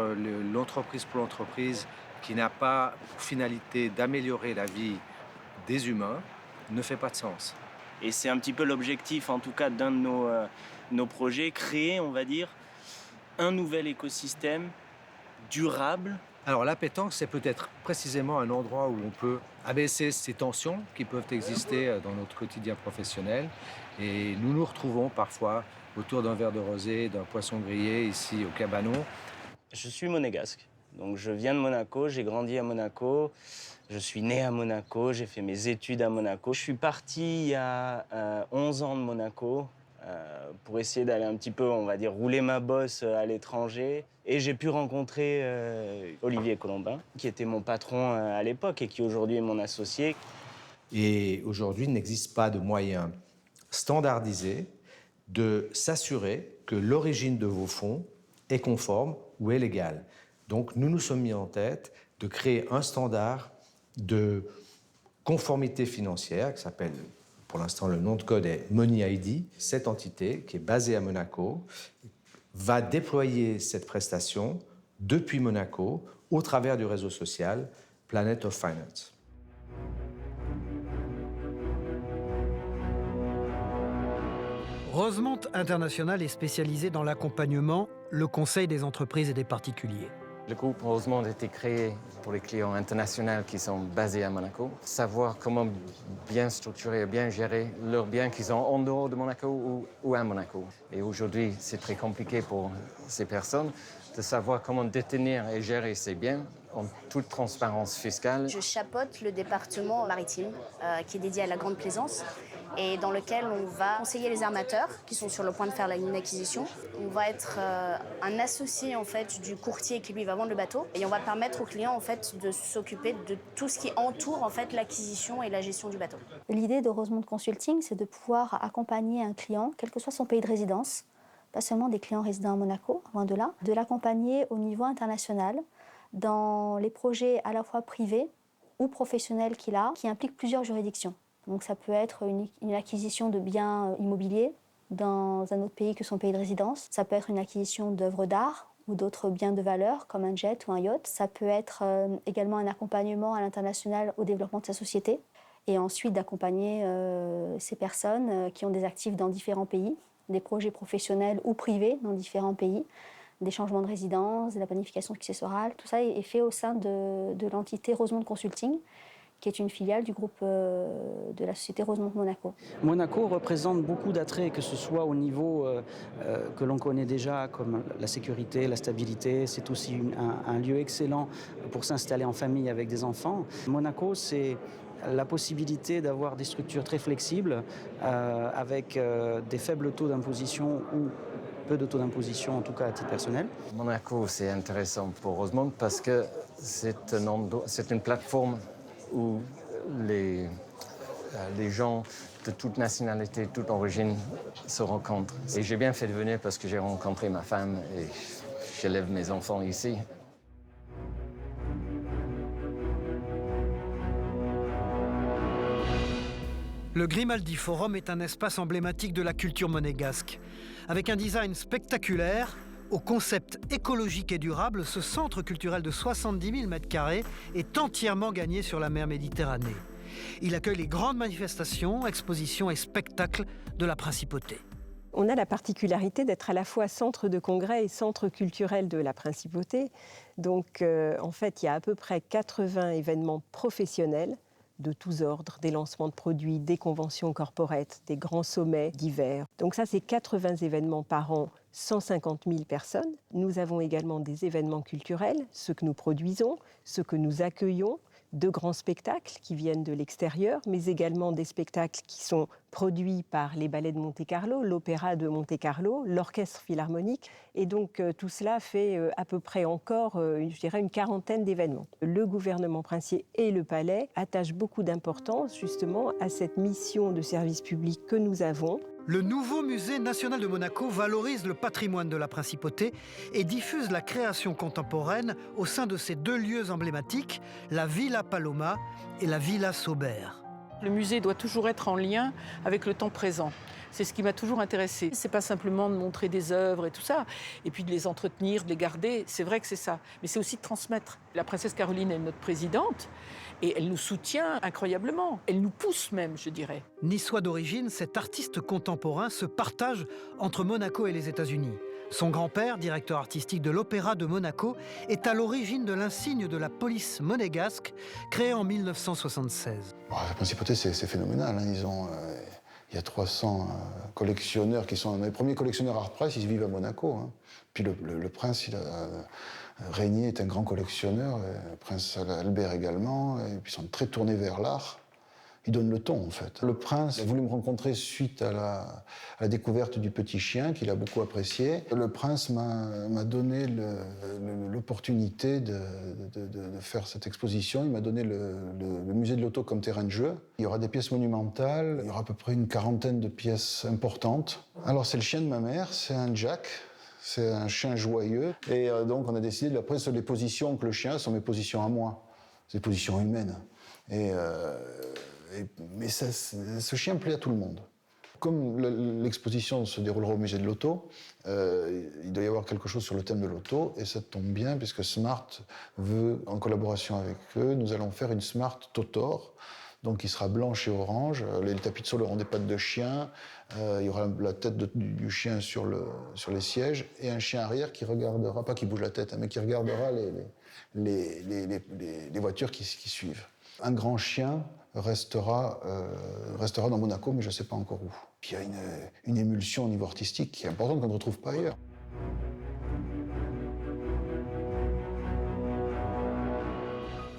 S9: l'entreprise pour l'entreprise, qui n'a pas pour finalité d'améliorer la vie des humains, ne fait pas de sens.
S14: Et c'est un petit peu l'objectif, en tout cas, d'un de nos projets, créer, on va dire, un nouvel écosystème durable.
S9: Alors la pétanque, c'est peut-être précisément un endroit où on peut abaisser ces tensions qui peuvent exister dans notre quotidien professionnel. Et nous nous retrouvons parfois autour d'un verre de rosé, d'un poisson grillé ici au cabanon.
S14: Je suis monégasque, donc je viens de Monaco, j'ai grandi à Monaco, je suis né à Monaco, j'ai fait mes études à Monaco. Je suis parti il y a 11 ans de Monaco pour essayer d'aller un petit peu, on va dire, rouler ma bosse à l'étranger. Et j'ai pu rencontrer Olivier Colombin, qui était mon patron à l'époque et qui aujourd'hui est mon associé.
S9: Et aujourd'hui, il n'existe pas de moyen standardisé de s'assurer que l'origine de vos fonds est conforme ou est légale. Donc nous nous sommes mis en tête de créer un standard de conformité financière qui s'appelle, pour l'instant le nom de code est Money ID. Cette entité, qui est basée à Monaco, va déployer cette prestation depuis Monaco au travers du réseau social Planet of Finance.
S26: Rosemont International est spécialisé dans l'accompagnement, le conseil des entreprises et des particuliers.
S15: Le groupe Rosemont a été créé pour les clients internationaux qui sont basés à Monaco. Savoir comment bien structurer et bien gérer leurs biens qu'ils ont en dehors de Monaco ou à Monaco. Et aujourd'hui, c'est très compliqué pour ces personnes de savoir comment détenir et gérer ces biens en toute transparence fiscale.
S16: Je chapeaute le département maritime qui est dédié à la Grande Plaisance et dans lequel on va conseiller les armateurs qui sont sur le point de faire une acquisition. On va être un associé en fait du courtier qui lui va vendre le bateau et on va permettre aux clients en fait de s'occuper de tout ce qui entoure en fait l'acquisition et la gestion du bateau.
S17: L'idée de Rosemont Consulting, c'est de pouvoir accompagner un client, quel que soit son pays de résidence, pas seulement des clients résidents à Monaco, loin de là, de l'accompagner au niveau international dans les projets à la fois privés ou professionnels qu'il a, qui impliquent plusieurs juridictions. Donc ça peut être une acquisition de biens immobiliers dans un autre pays que son pays de résidence. Ça peut être une acquisition d'œuvres d'art ou d'autres biens de valeur, comme un jet ou un yacht. Ça peut être également un accompagnement à l'international au développement de sa société. Et ensuite d'accompagner ces personnes qui ont des actifs dans différents pays, des projets professionnels ou privés dans différents pays, des changements de résidence, de la planification successorale. Tout ça est fait au sein de l'entité Rosemont Consulting, qui est une filiale du groupe de la société Rosemont Monaco.
S2: Monaco représente beaucoup d'attraits, que ce soit au niveau que l'on connaît déjà, comme la sécurité, la stabilité. C'est aussi un lieu excellent pour s'installer en famille avec des enfants. Monaco, c'est la possibilité d'avoir des structures très flexibles, avec des faibles taux d'imposition ou peu de taux d'imposition, en tout cas à titre personnel.
S15: Monaco, c'est intéressant pour Rosemont parce que c'est une plateforme où les gens de toute nationalité, toute origine se rencontrent. Et j'ai bien fait de venir parce que j'ai rencontré ma femme et j'élève mes enfants ici.
S26: Le Grimaldi Forum est un espace emblématique de la culture monégasque. Avec un design spectaculaire, au concept écologique et durable, ce centre culturel de 70 000 m² est entièrement gagné sur la mer Méditerranée. Il accueille les grandes manifestations, expositions et spectacles de la Principauté.
S18: On a la particularité d'être à la fois centre de congrès et centre culturel de la Principauté. Donc, en fait, il y a à peu près 80 événements professionnels de tous ordres, des lancements de produits, des conventions corporates, des grands sommets divers. Donc ça, c'est 80 événements par an, 150 000 personnes. Nous avons également des événements culturels, ceux que nous produisons, ceux que nous accueillons, de grands spectacles qui viennent de l'extérieur, mais également des spectacles qui sont produits par les ballets de Monte-Carlo, l'Opéra de Monte-Carlo, l'Orchestre Philharmonique. Et donc tout cela fait à peu près encore, je dirais, une quarantaine d'événements. Le gouvernement princier et le palais attachent beaucoup d'importance justement à cette mission de service public que nous avons.
S26: Le nouveau musée national de Monaco valorise le patrimoine de la Principauté et diffuse la création contemporaine au sein de ces deux lieux emblématiques, la Villa Paloma et la Villa Saubert.
S19: Le musée doit toujours être en lien avec le temps présent. C'est ce qui m'a toujours intéressée. C'est pas simplement de montrer des œuvres et tout ça, et puis de les entretenir, de les garder. C'est vrai que c'est ça, mais c'est aussi de transmettre. La princesse Caroline est notre présidente, et elle nous soutient incroyablement. Elle nous pousse même, je dirais.
S26: Niçois d'origine, cet artiste contemporain se partage entre Monaco et les États-Unis. Son grand-père, directeur artistique de l'Opéra de Monaco, est à l'origine de l'insigne de la police monégasque, créé en 1976.
S20: La Principauté, c'est phénoménal. Hein. Il y a 300 collectionneurs qui sont... Les premiers collectionneurs art press, ils vivent à Monaco. Hein. Puis le prince, Régnier est un grand collectionneur, le prince Albert également, et puis ils sont très tournés vers l'art. Ils donnent le ton, en fait. Le prince a voulu me rencontrer suite à la découverte du petit chien, qu'il a beaucoup apprécié. Le prince m'a donné l'opportunité de faire cette exposition. Il m'a donné le musée de l'auto comme terrain de jeu. Il y aura des pièces monumentales, il y aura à peu près une quarantaine de pièces importantes. Alors, c'est le chien de ma mère, c'est un Jack. C'est un chien joyeux. Et donc, on a décidé, après, sur les positions que le chien sont mes positions à moi. C'est des positions humaines. Mais ce chien plaît à tout le monde. Comme l'exposition se déroulera au musée de l'auto, il doit y avoir quelque chose sur le thème de l'auto, et ça tombe bien, puisque Smart veut, en collaboration avec eux, nous allons faire une Smart Totor, donc qui sera blanche et orange. Les tapis de sol auront des pattes de chien, il y aura la tête du chien sur les sièges, et un chien arrière qui regardera, pas qui bouge la tête, mais qui regardera les voitures qui suivent. Un grand chien restera dans Monaco, mais je ne sais pas encore où. Puis il y a une émulsion au niveau artistique qui est importante qu'on ne retrouve pas ailleurs.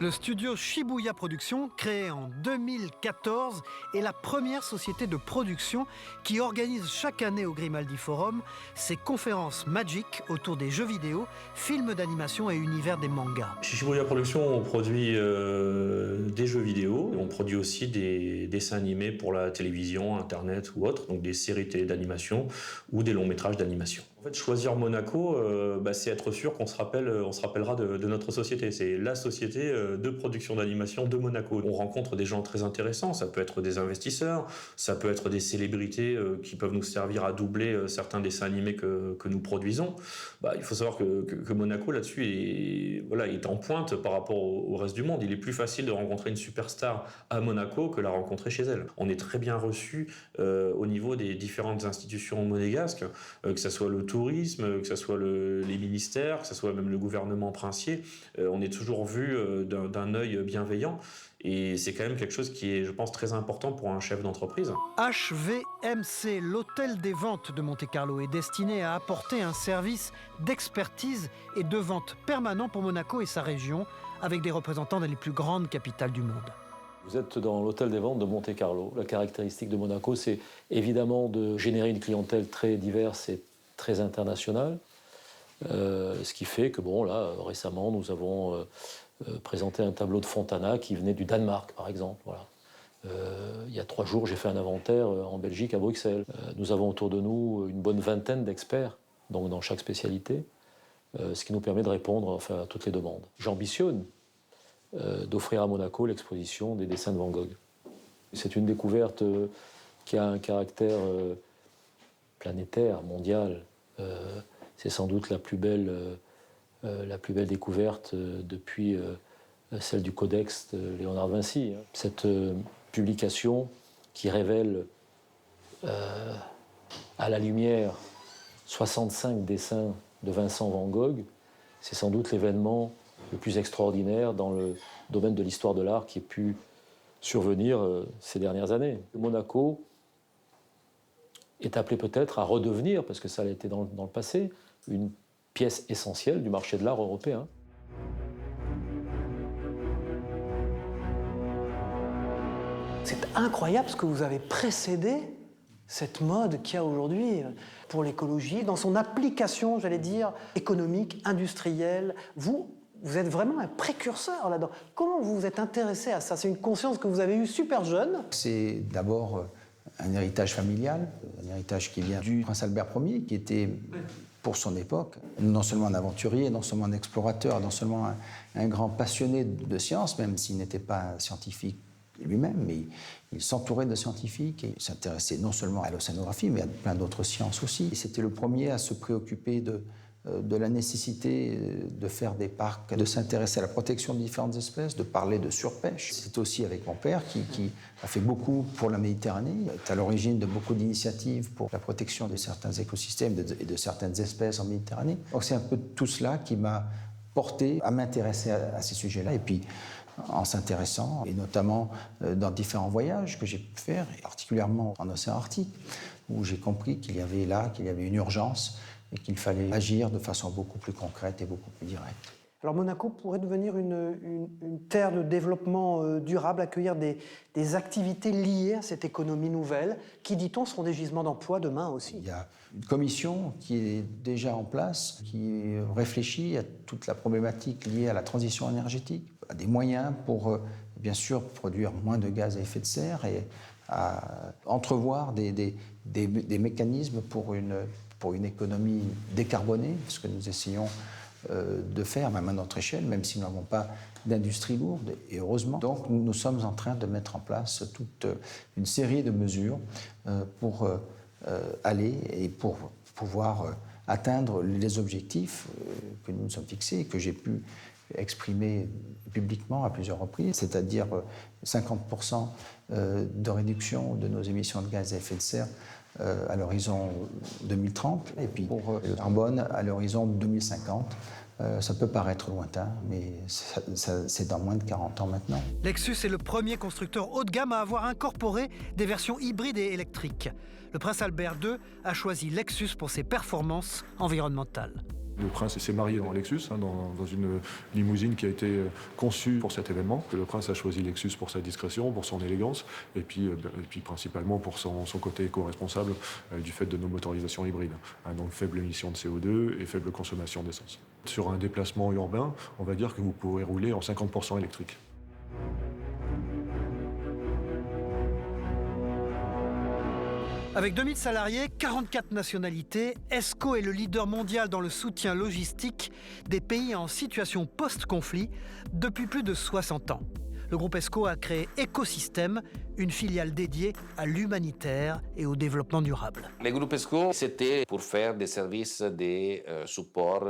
S26: Le studio Shibuya Productions, créé en 2014, est la première société de production qui organise chaque année au Grimaldi Forum ses conférences magiques autour des jeux vidéo, films d'animation et univers des mangas.
S21: Chez Shibuya Productions, on produit des jeux vidéo, on produit aussi des dessins animés pour la télévision, Internet ou autre, donc des séries télé d'animation ou des longs métrages d'animation. En fait, choisir Monaco, c'est être sûr qu'on se rappellera de notre société. C'est la société de production d'animation de Monaco. On rencontre des gens très intéressants, ça peut être des investisseurs, ça peut être des célébrités qui peuvent nous servir à doubler certains dessins animés que nous produisons. Il faut savoir que Monaco, là-dessus, est en pointe par rapport au reste du monde. Il est plus facile de rencontrer une superstar à Monaco que la rencontrer chez elle. On est très bien reçu au niveau des différentes institutions monégasques, que ce soit le tourisme, que ce soit les ministères, que ce soit même le gouvernement princier, on est toujours vu d'un œil bienveillant. Et c'est quand même quelque chose qui est, je pense, très important pour un chef d'entreprise.
S26: HVMC, l'hôtel des ventes de Monte-Carlo, est destiné à apporter un service d'expertise et de vente permanent pour Monaco et sa région, avec des représentants des plus grandes capitales du monde.
S3: Vous êtes dans l'hôtel des ventes de Monte-Carlo. La caractéristique de Monaco, c'est évidemment de générer une clientèle très diverse et très internationale. Ce qui fait que, bon, là, récemment, nous avons présenté un tableau de Fontana qui venait du Danemark, par exemple. Voilà. Il y a 3 jours, j'ai fait un inventaire en Belgique, à Bruxelles. Nous avons autour de nous une bonne vingtaine d'experts, donc dans chaque spécialité, ce qui nous permet de répondre enfin, à toutes les demandes. J'ambitionne d'offrir à Monaco l'exposition des dessins de Van Gogh. C'est une découverte qui a un caractère planétaire, mondial. C'est sans doute la plus belle découverte depuis celle du Codex de Léonard de Vinci. Cette publication qui révèle à la lumière 65 dessins de Vincent Van Gogh, c'est sans doute l'événement le plus extraordinaire dans le domaine de l'histoire de l'art qui ait pu survenir ces dernières années. Monaco est appelé peut-être à redevenir, parce que ça l'a été dans le passé, une pièce essentielle du marché de l'art européen.
S1: C'est incroyable ce que vous avez précédé cette mode qu'il y a aujourd'hui pour l'écologie, dans son application, j'allais dire, économique, industrielle. Vous êtes vraiment un précurseur là-dedans. Comment vous vous êtes intéressé à ça? C'est une conscience que vous avez eue super jeune?
S5: C'est d'abord un héritage familial, un héritage qui vient du prince Albert Ier, qui était, pour son époque, non seulement un aventurier, non seulement un explorateur, non seulement un grand passionné de sciences, même s'il n'était pas un scientifique lui-même, mais il s'entourait de scientifiques et il s'intéressait non seulement à l'océanographie, mais à plein d'autres sciences aussi. Et c'était le premier à se préoccuper de la nécessité de faire des parcs, de s'intéresser à la protection de différentes espèces, de parler de surpêche. C'est aussi avec mon père qui a fait beaucoup pour la Méditerranée, est à l'origine de beaucoup d'initiatives pour la protection de certains écosystèmes et de certaines espèces en Méditerranée. Donc c'est un peu tout cela qui m'a porté à m'intéresser à ces sujets-là. Et puis, en s'intéressant, et notamment dans différents voyages que j'ai pu faire, et particulièrement en océan Arctique, où j'ai compris qu'il y avait une urgence et qu'il fallait agir de façon beaucoup plus concrète et beaucoup plus directe.
S1: Alors Monaco pourrait devenir une terre de développement durable, accueillir des activités liées à cette économie nouvelle, qui, dit-on, seront des gisements d'emploi demain aussi.
S5: Il y a une commission qui est déjà en place, qui réfléchit à toute la problématique liée à la transition énergétique, à des moyens pour, bien sûr, produire moins de gaz à effet de serre et à entrevoir des mécanismes pour une économie décarbonée, ce que nous essayons de faire, même à notre échelle, même si nous n'avons pas d'industrie lourde, et heureusement. Donc nous sommes en train de mettre en place toute une série de mesures pour aller et pour pouvoir atteindre les objectifs que nous nous sommes fixés et que j'ai pu exprimer publiquement à plusieurs reprises, c'est-à-dire 50% de réduction de nos émissions de gaz à effet de serre à l'horizon 2030, et puis pour le carbone à l'horizon 2050. Ça peut paraître lointain, mais c'est dans moins de 40 ans maintenant.
S26: Lexus est le premier constructeur haut de gamme à avoir incorporé des versions hybrides et électriques. Le prince Albert II a choisi Lexus pour ses performances environnementales.
S27: Le prince s'est marié dans Lexus, dans une limousine qui a été conçue pour cet événement. Le prince a choisi Lexus pour sa discrétion, pour son élégance, et puis principalement pour son côté éco-responsable du fait de nos motorisations hybrides. Donc faible émission de CO2 et faible consommation d'essence. Sur un déplacement urbain, on va dire que vous pourrez rouler en 50% électrique.
S26: Avec 2000 salariés, 44 nationalités, ESCO est le leader mondial dans le soutien logistique des pays en situation post-conflit depuis plus de 60 ans. Le groupe ESCO a créé Ecosystem, une filiale dédiée à l'humanitaire et au développement durable.
S4: Le groupe ESCO, c'était pour faire des services de support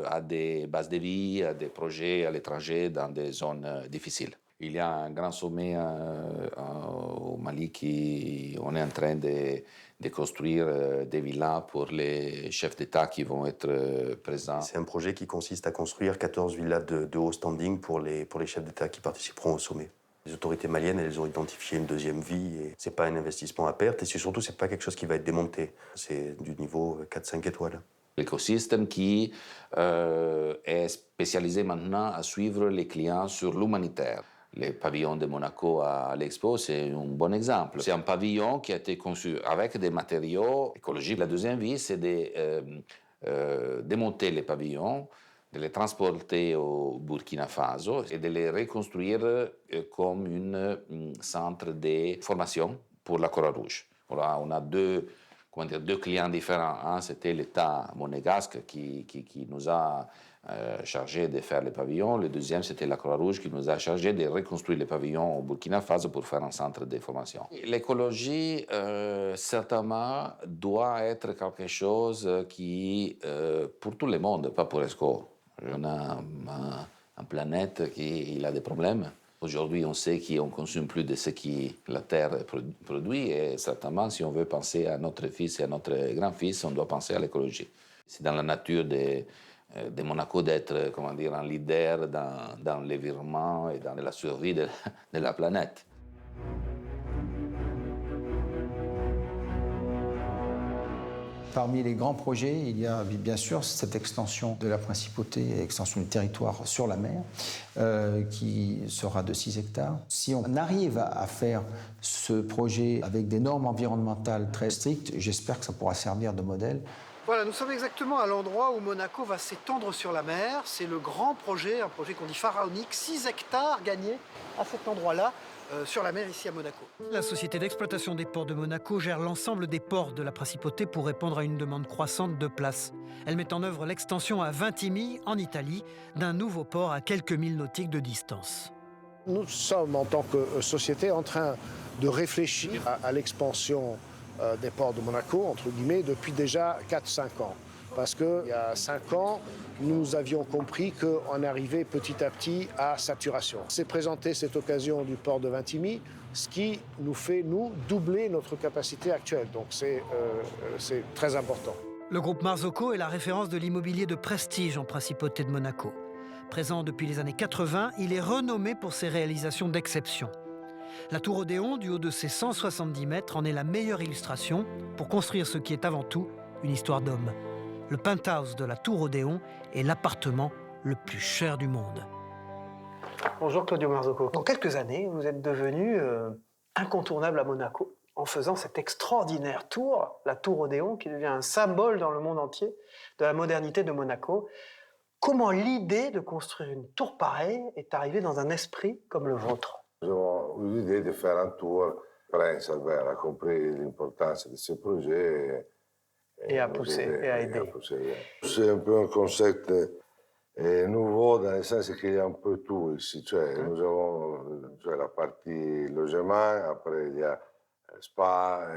S4: à des bases de vie, à des projets à l'étranger dans des zones difficiles. Il y a un grand sommet au Mali qui on est en train de construire des villas pour les chefs d'État qui vont être présents.
S6: C'est un projet qui consiste à construire 14 villas de haut standing pour les chefs d'État qui participeront au sommet. Les autorités maliennes, elles ont identifié une deuxième vie et c'est pas un investissement à perte et surtout c'est pas quelque chose qui va être démonté. C'est du niveau 4-5 étoiles.
S4: L'écosystème qui est spécialisé maintenant à suivre les clients sur l'humanitaire. Les pavillons de Monaco à l'Expo, c'est un bon exemple. C'est un pavillon qui a été conçu avec des matériaux écologiques. La deuxième vie, c'est de démonter les pavillons, de les transporter au Burkina Faso et de les reconstruire comme un centre de formation pour la Croix-Rouge. Voilà, on a deux clients différents. Un, c'était l'État monégasque qui nous a chargé de faire les pavillons. Le deuxième, c'était la Croix-Rouge qui nous a chargé de reconstruire les pavillons au Burkina Faso pour faire un centre de formation. L'écologie, certainement, doit être quelque chose qui, pour tout le monde, pas pour ESCO. On a une planète qui a des problèmes. Aujourd'hui, on sait qu'on consomme plus de ce que la Terre produit et certainement, si on veut penser à notre fils et à notre grand-fils, on doit penser à l'écologie. C'est dans la nature de Monaco d'être, comment dire, un leader dans l'environnement et dans la survie de la planète.
S5: Parmi les grands projets, il y a bien sûr cette extension de la principauté, extension du territoire sur la mer, qui sera de 6 hectares. Si on arrive à faire ce projet avec des normes environnementales très strictes, j'espère que ça pourra servir de modèle.
S26: Voilà, nous sommes exactement à l'endroit où Monaco va s'étendre sur la mer. C'est le grand projet, un projet qu'on dit pharaonique, 6 hectares gagnés à cet endroit-là, sur la mer ici à Monaco. La société d'exploitation des ports de Monaco gère l'ensemble des ports de la principauté pour répondre à une demande croissante de places. Elle met en œuvre l'extension à Vintimille, en Italie, d'un nouveau port à quelques milles nautiques de distance.
S7: Nous sommes, en tant que société, en train de réfléchir à l'expansion des ports de Monaco, entre guillemets, depuis déjà 4-5 ans. Parce qu'il y a 5 ans, nous avions compris qu'on arrivait petit à petit à saturation. C'est présenté cette occasion du port de Vintimille, ce qui nous fait, nous, doubler notre capacité actuelle. Donc c'est très important.
S26: Le groupe Marzocco est la référence de l'immobilier de prestige en principauté de Monaco. Présent depuis les années 80, il est renommé pour ses réalisations d'exception. La tour Odéon, du haut de ses 170 mètres, en est la meilleure illustration pour construire ce qui est avant tout une histoire d'homme. Le penthouse de la tour Odéon est l'appartement le plus cher du monde. Bonjour Claudio Marzocco. Dans quelques années, vous êtes devenu incontournable à Monaco en faisant cette extraordinaire tour, la tour Odéon, qui devient un symbole dans le monde entier de la modernité de Monaco. Comment l'idée de construire une tour pareille est arrivée dans un esprit comme le vôtre?
S8: J'ai eu l'idée de faire un tour. Prince Albert a compris l'importance de ce projet.
S26: Et à pousser, et à aider.
S8: C'est un peu un concept nouveau dans le sens qu'il y a un peu tout ici. Nous avons la partie logement, après il y a spa,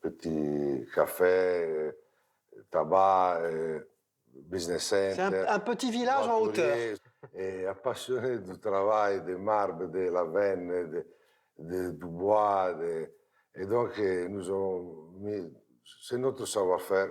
S8: petit café, tabac, business center.
S26: C'est un petit village en hauteur.
S8: Et passionné du travail, des marbres, de la veine, du bois. Et donc nous avons mis... C'est notre savoir-faire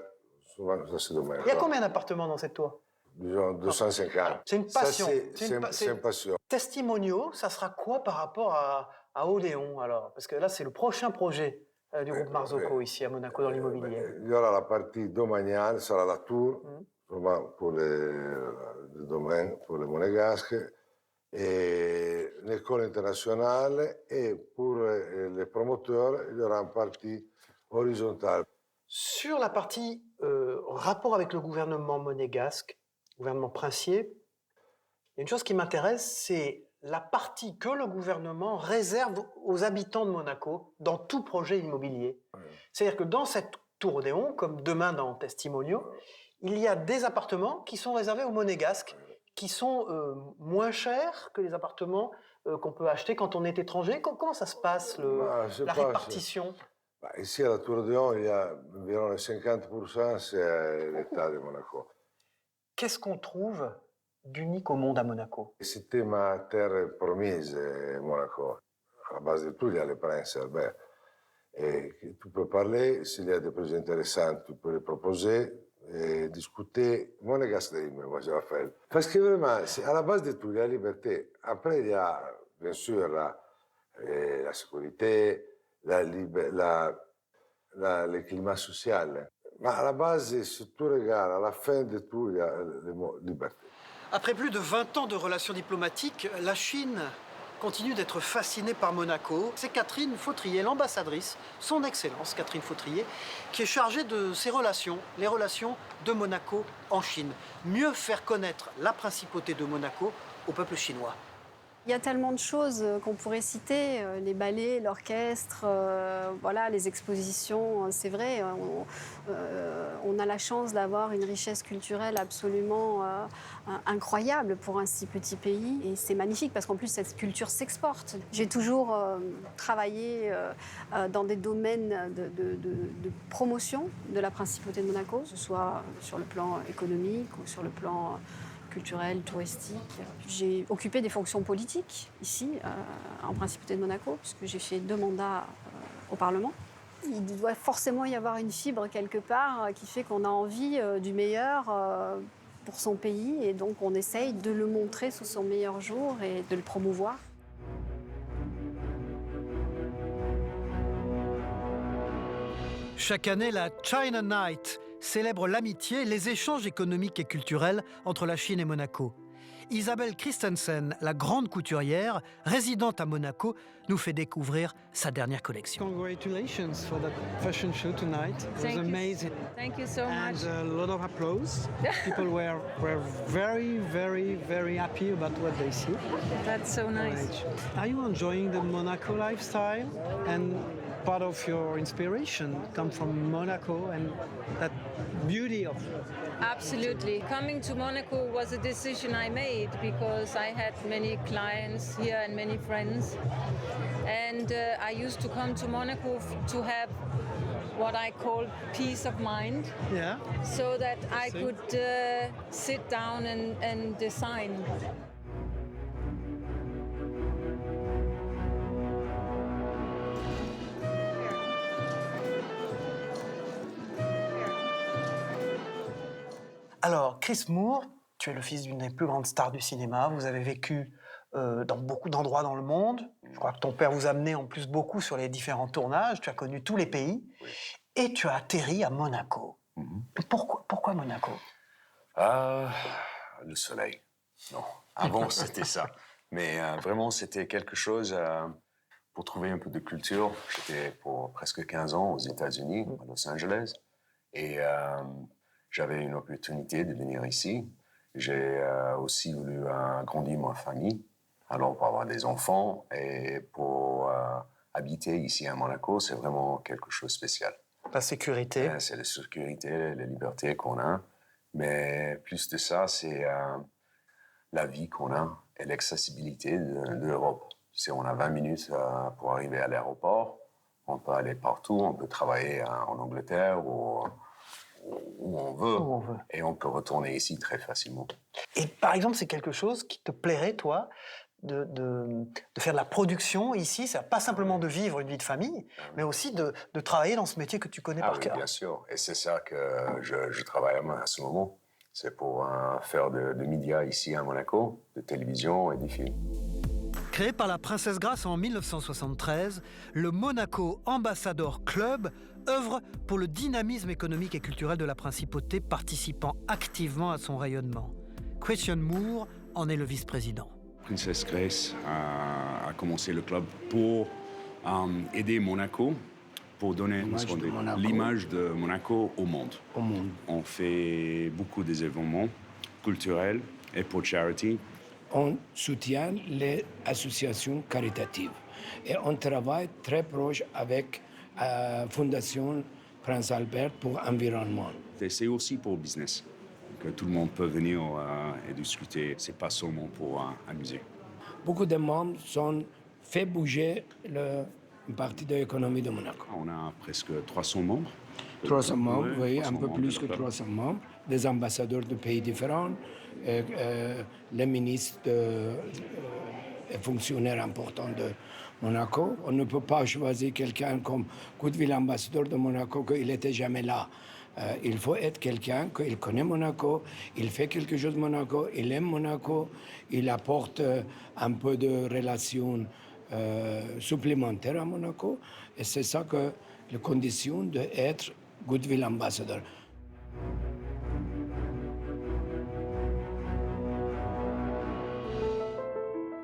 S8: dans ce domaine.
S26: Il y a combien d'appartements dans cette tour?
S8: Disons 250.
S26: C'est une passion.
S8: C'est une passion.
S26: Testimoniaux, ça sera quoi par rapport à Odéon alors? Parce que là, c'est le prochain projet du groupe Marzocco ici à Monaco dans l'immobilier.
S8: Il y aura la partie domaniale, sera la tour, pour le domaine, pour les monégasques, et l'école internationale, et pour les promoteurs, il y aura une partie horizontale.
S26: Sur la partie rapport avec le gouvernement monégasque, gouvernement princier, il y a une chose qui m'intéresse, c'est la partie que le gouvernement réserve aux habitants de Monaco dans tout projet immobilier. C'est-à-dire que dans cette tour Odéon, comme demain dans Testimonio, il y a des appartements qui sont réservés aux monégasques, qui sont moins chers que les appartements qu'on peut acheter quand on est étranger. Comment ça se passe, la répartition?
S8: Ici à la tour Odéon, il y a environ 50%, c'est l'État de Monaco.
S26: Qu'est-ce qu'on trouve
S1: d'unique au monde à Monaco?
S8: C'était ma terre promise, Monaco. À la base de tout, il y a le prince Albert. Et tu peux parler, s'il y a des projets intéressants, tu peux les proposer et discuter monégasque, moi je l'appelle. Parce que vraiment, à la base de tout, il y a la liberté. Après, il y a bien sûr la sécurité, le climat social. Mais à la base, si tu regardes, à la fin de tout, il y a le mot liberté.
S26: Après plus de 20 ans de relations diplomatiques, la Chine continue d'être fascinée par Monaco. C'est Catherine Fautrier, l'ambassadrice, son Excellence Catherine Fautrier, qui est chargée de ces relations, les relations de Monaco en Chine. Mieux faire connaître la principauté de Monaco au peuple chinois.
S10: Il y a tellement de choses qu'on pourrait citer, les ballets, l'orchestre, voilà, les expositions. C'est vrai, on a la chance d'avoir une richesse culturelle absolument incroyable pour un si petit pays. Et c'est magnifique parce qu'en plus, cette culture s'exporte. J'ai toujours travaillé dans des domaines de promotion de la principauté de Monaco, que ce soit sur le plan économique ou sur le plan culturel, touristique. J'ai occupé des fonctions politiques ici, en Principauté de Monaco, puisque j'ai fait 2 mandats au Parlement. Il doit forcément y avoir une fibre quelque part qui fait qu'on a envie du meilleur pour son pays, et donc on essaye de le montrer sous son meilleur jour et de le promouvoir.
S26: Chaque année, la China Night célèbre l'amitié, les échanges économiques et culturels entre la Chine et Monaco. Isabelle Christensen, la grande couturière, résidente à Monaco, nous fait découvrir sa dernière collection.
S11: Congratulations for the fashion show tonight. It was amazing.
S12: Thank you so much.
S11: And a lot of applause. People were very, very, very happy about what they see.
S12: That's so nice.
S11: Are you enjoying the Monaco lifestyle? And part of your inspiration comes from Monaco and that beauty of it.
S12: Absolutely. Coming to Monaco was a decision I made because I had many clients here and many friends. And I used to come to Monaco to have what I call peace of mind.
S11: Yeah.
S12: So that I could sit down and design.
S26: Alors, Chris Moore, tu es le fils d'une des plus grandes stars du cinéma. Vous avez vécu dans beaucoup d'endroits dans le monde. Je crois que ton père vous a amené en plus beaucoup sur les différents tournages. Tu as connu tous les pays. Et tu as atterri à Monaco. Pourquoi Monaco?
S22: Le soleil. Non, avant c'était ça. Mais vraiment, c'était quelque chose pour trouver un peu de culture. J'étais pour presque 15 ans aux États-Unis, à Los Angeles. Et j'avais une opportunité de venir ici. J'ai aussi voulu agrandir ma famille, alors pour avoir des enfants et pour habiter ici à Monaco, c'est vraiment quelque chose de spécial.
S26: La sécurité.
S22: C'est la sécurité, la liberté qu'on a, mais plus de ça, c'est la vie qu'on a et l'accessibilité de l'Europe. Si on a 20 minutes pour arriver à l'aéroport, on peut aller partout, on peut travailler en Angleterre ou où on veut, et on peut retourner ici très facilement.
S26: Et par exemple, c'est quelque chose qui te plairait, toi, de faire de la production ici, c'est pas simplement de vivre une vie de famille, mais aussi de travailler dans ce métier que tu connais par cœur.
S22: Bien sûr, et c'est ça que je travaille à ce moment. C'est pour faire de médias ici à Monaco, de télévision et des films.
S26: Créé par la princesse Grace en 1973, le Monaco Ambassador Club œuvre pour le dynamisme économique et culturel de la principauté, participant activement à son rayonnement. Christian Moore en est le vice-président.
S23: Princesse Grace a commencé le club pour aider Monaco, pour donner l'image de Monaco au monde. On fait beaucoup d'événements culturels et pour charity.
S24: On soutient les associations caritatives et on travaille très proche avec la Fondation Prince Albert pour l'environnement.
S23: C'est aussi pour le business, que tout le monde peut venir et discuter. C'est pas seulement pour amuser.
S24: Beaucoup de membres ont fait bouger une partie de l'économie de Monaco.
S23: On a presque 300 membres.
S24: 300 membres, oui,
S23: 300
S24: un peu plus que
S23: club.
S24: 300 membres. des ambassadeurs de pays différents, les ministres et fonctionnaires importants de Monaco. On ne peut pas choisir quelqu'un comme Goodwill ambassadeur de Monaco qu'il n'était jamais là. Il faut être quelqu'un qui connaît Monaco, il fait quelque chose de Monaco, il aime Monaco, il apporte un peu de relations supplémentaires à Monaco. Et c'est ça que les conditions d'être Goodwill ambassadeur.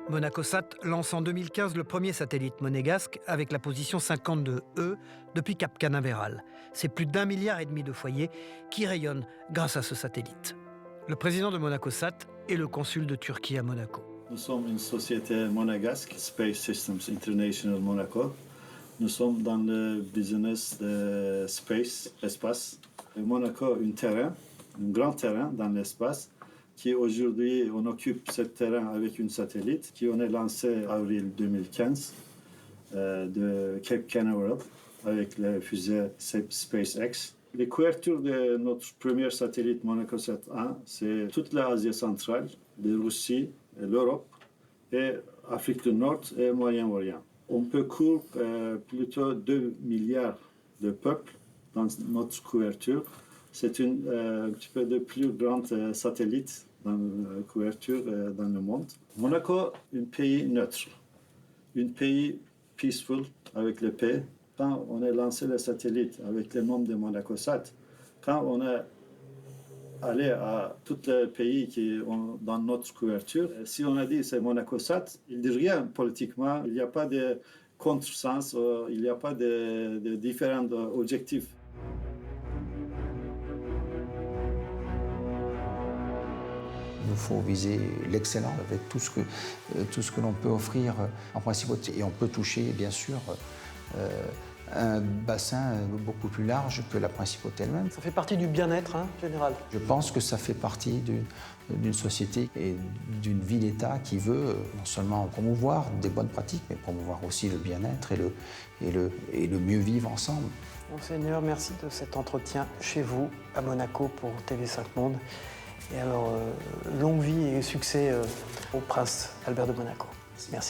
S26: Monacosat lance en 2015 le premier satellite monégasque avec la position 52E depuis Cap Canaveral. C'est plus d'1,5 milliard de foyers qui rayonnent grâce à ce satellite. Le président de Monacosat est le consul de Turquie à Monaco.
S2: Nous sommes une société monégasque, Space Systems International Monaco. Nous sommes dans le business de espace. Monaco, un grand terrain dans l'espace, qui aujourd'hui, on occupe ce terrain avec une satellite qui on est lancé en avril 2015 de Cape Canaveral avec le fusée SpaceX. Les couvertures de notre premier satellite Monacosat 1, c'est toute l'Asie centrale, la Russie, l'Europe et l'Afrique du Nord et Moyen-Orient. On peut couvrir plutôt 2 milliards de peuples dans notre couverture. C'est un petit peu de plus grand satellite dans la couverture dans le monde. Monaco, un pays neutre, un pays peaceful avec la paix. Quand on a lancé le satellite avec le nom de Monacosat, quand on est allé à tous les pays qui sont dans notre couverture, si on a dit c'est Monacosat, il ne dit rien politiquement, il n'y a pas de contresens, il n'y a pas de différents objectifs.
S5: Il faut viser l'excellence avec tout ce que l'on peut offrir en principauté. Et on peut toucher, bien sûr, un bassin beaucoup plus large que la principauté elle-même.
S1: Ça fait partie du bien-être général.
S5: Je pense que ça fait partie d'une société et d'une vie d'État qui veut non seulement promouvoir des bonnes pratiques, mais promouvoir aussi le bien-être et le mieux vivre ensemble.
S1: Monseigneur, merci de cet entretien chez vous, à Monaco, pour TV5 Monde. Et alors, longue vie et succès au prince Albert de Monaco. Merci.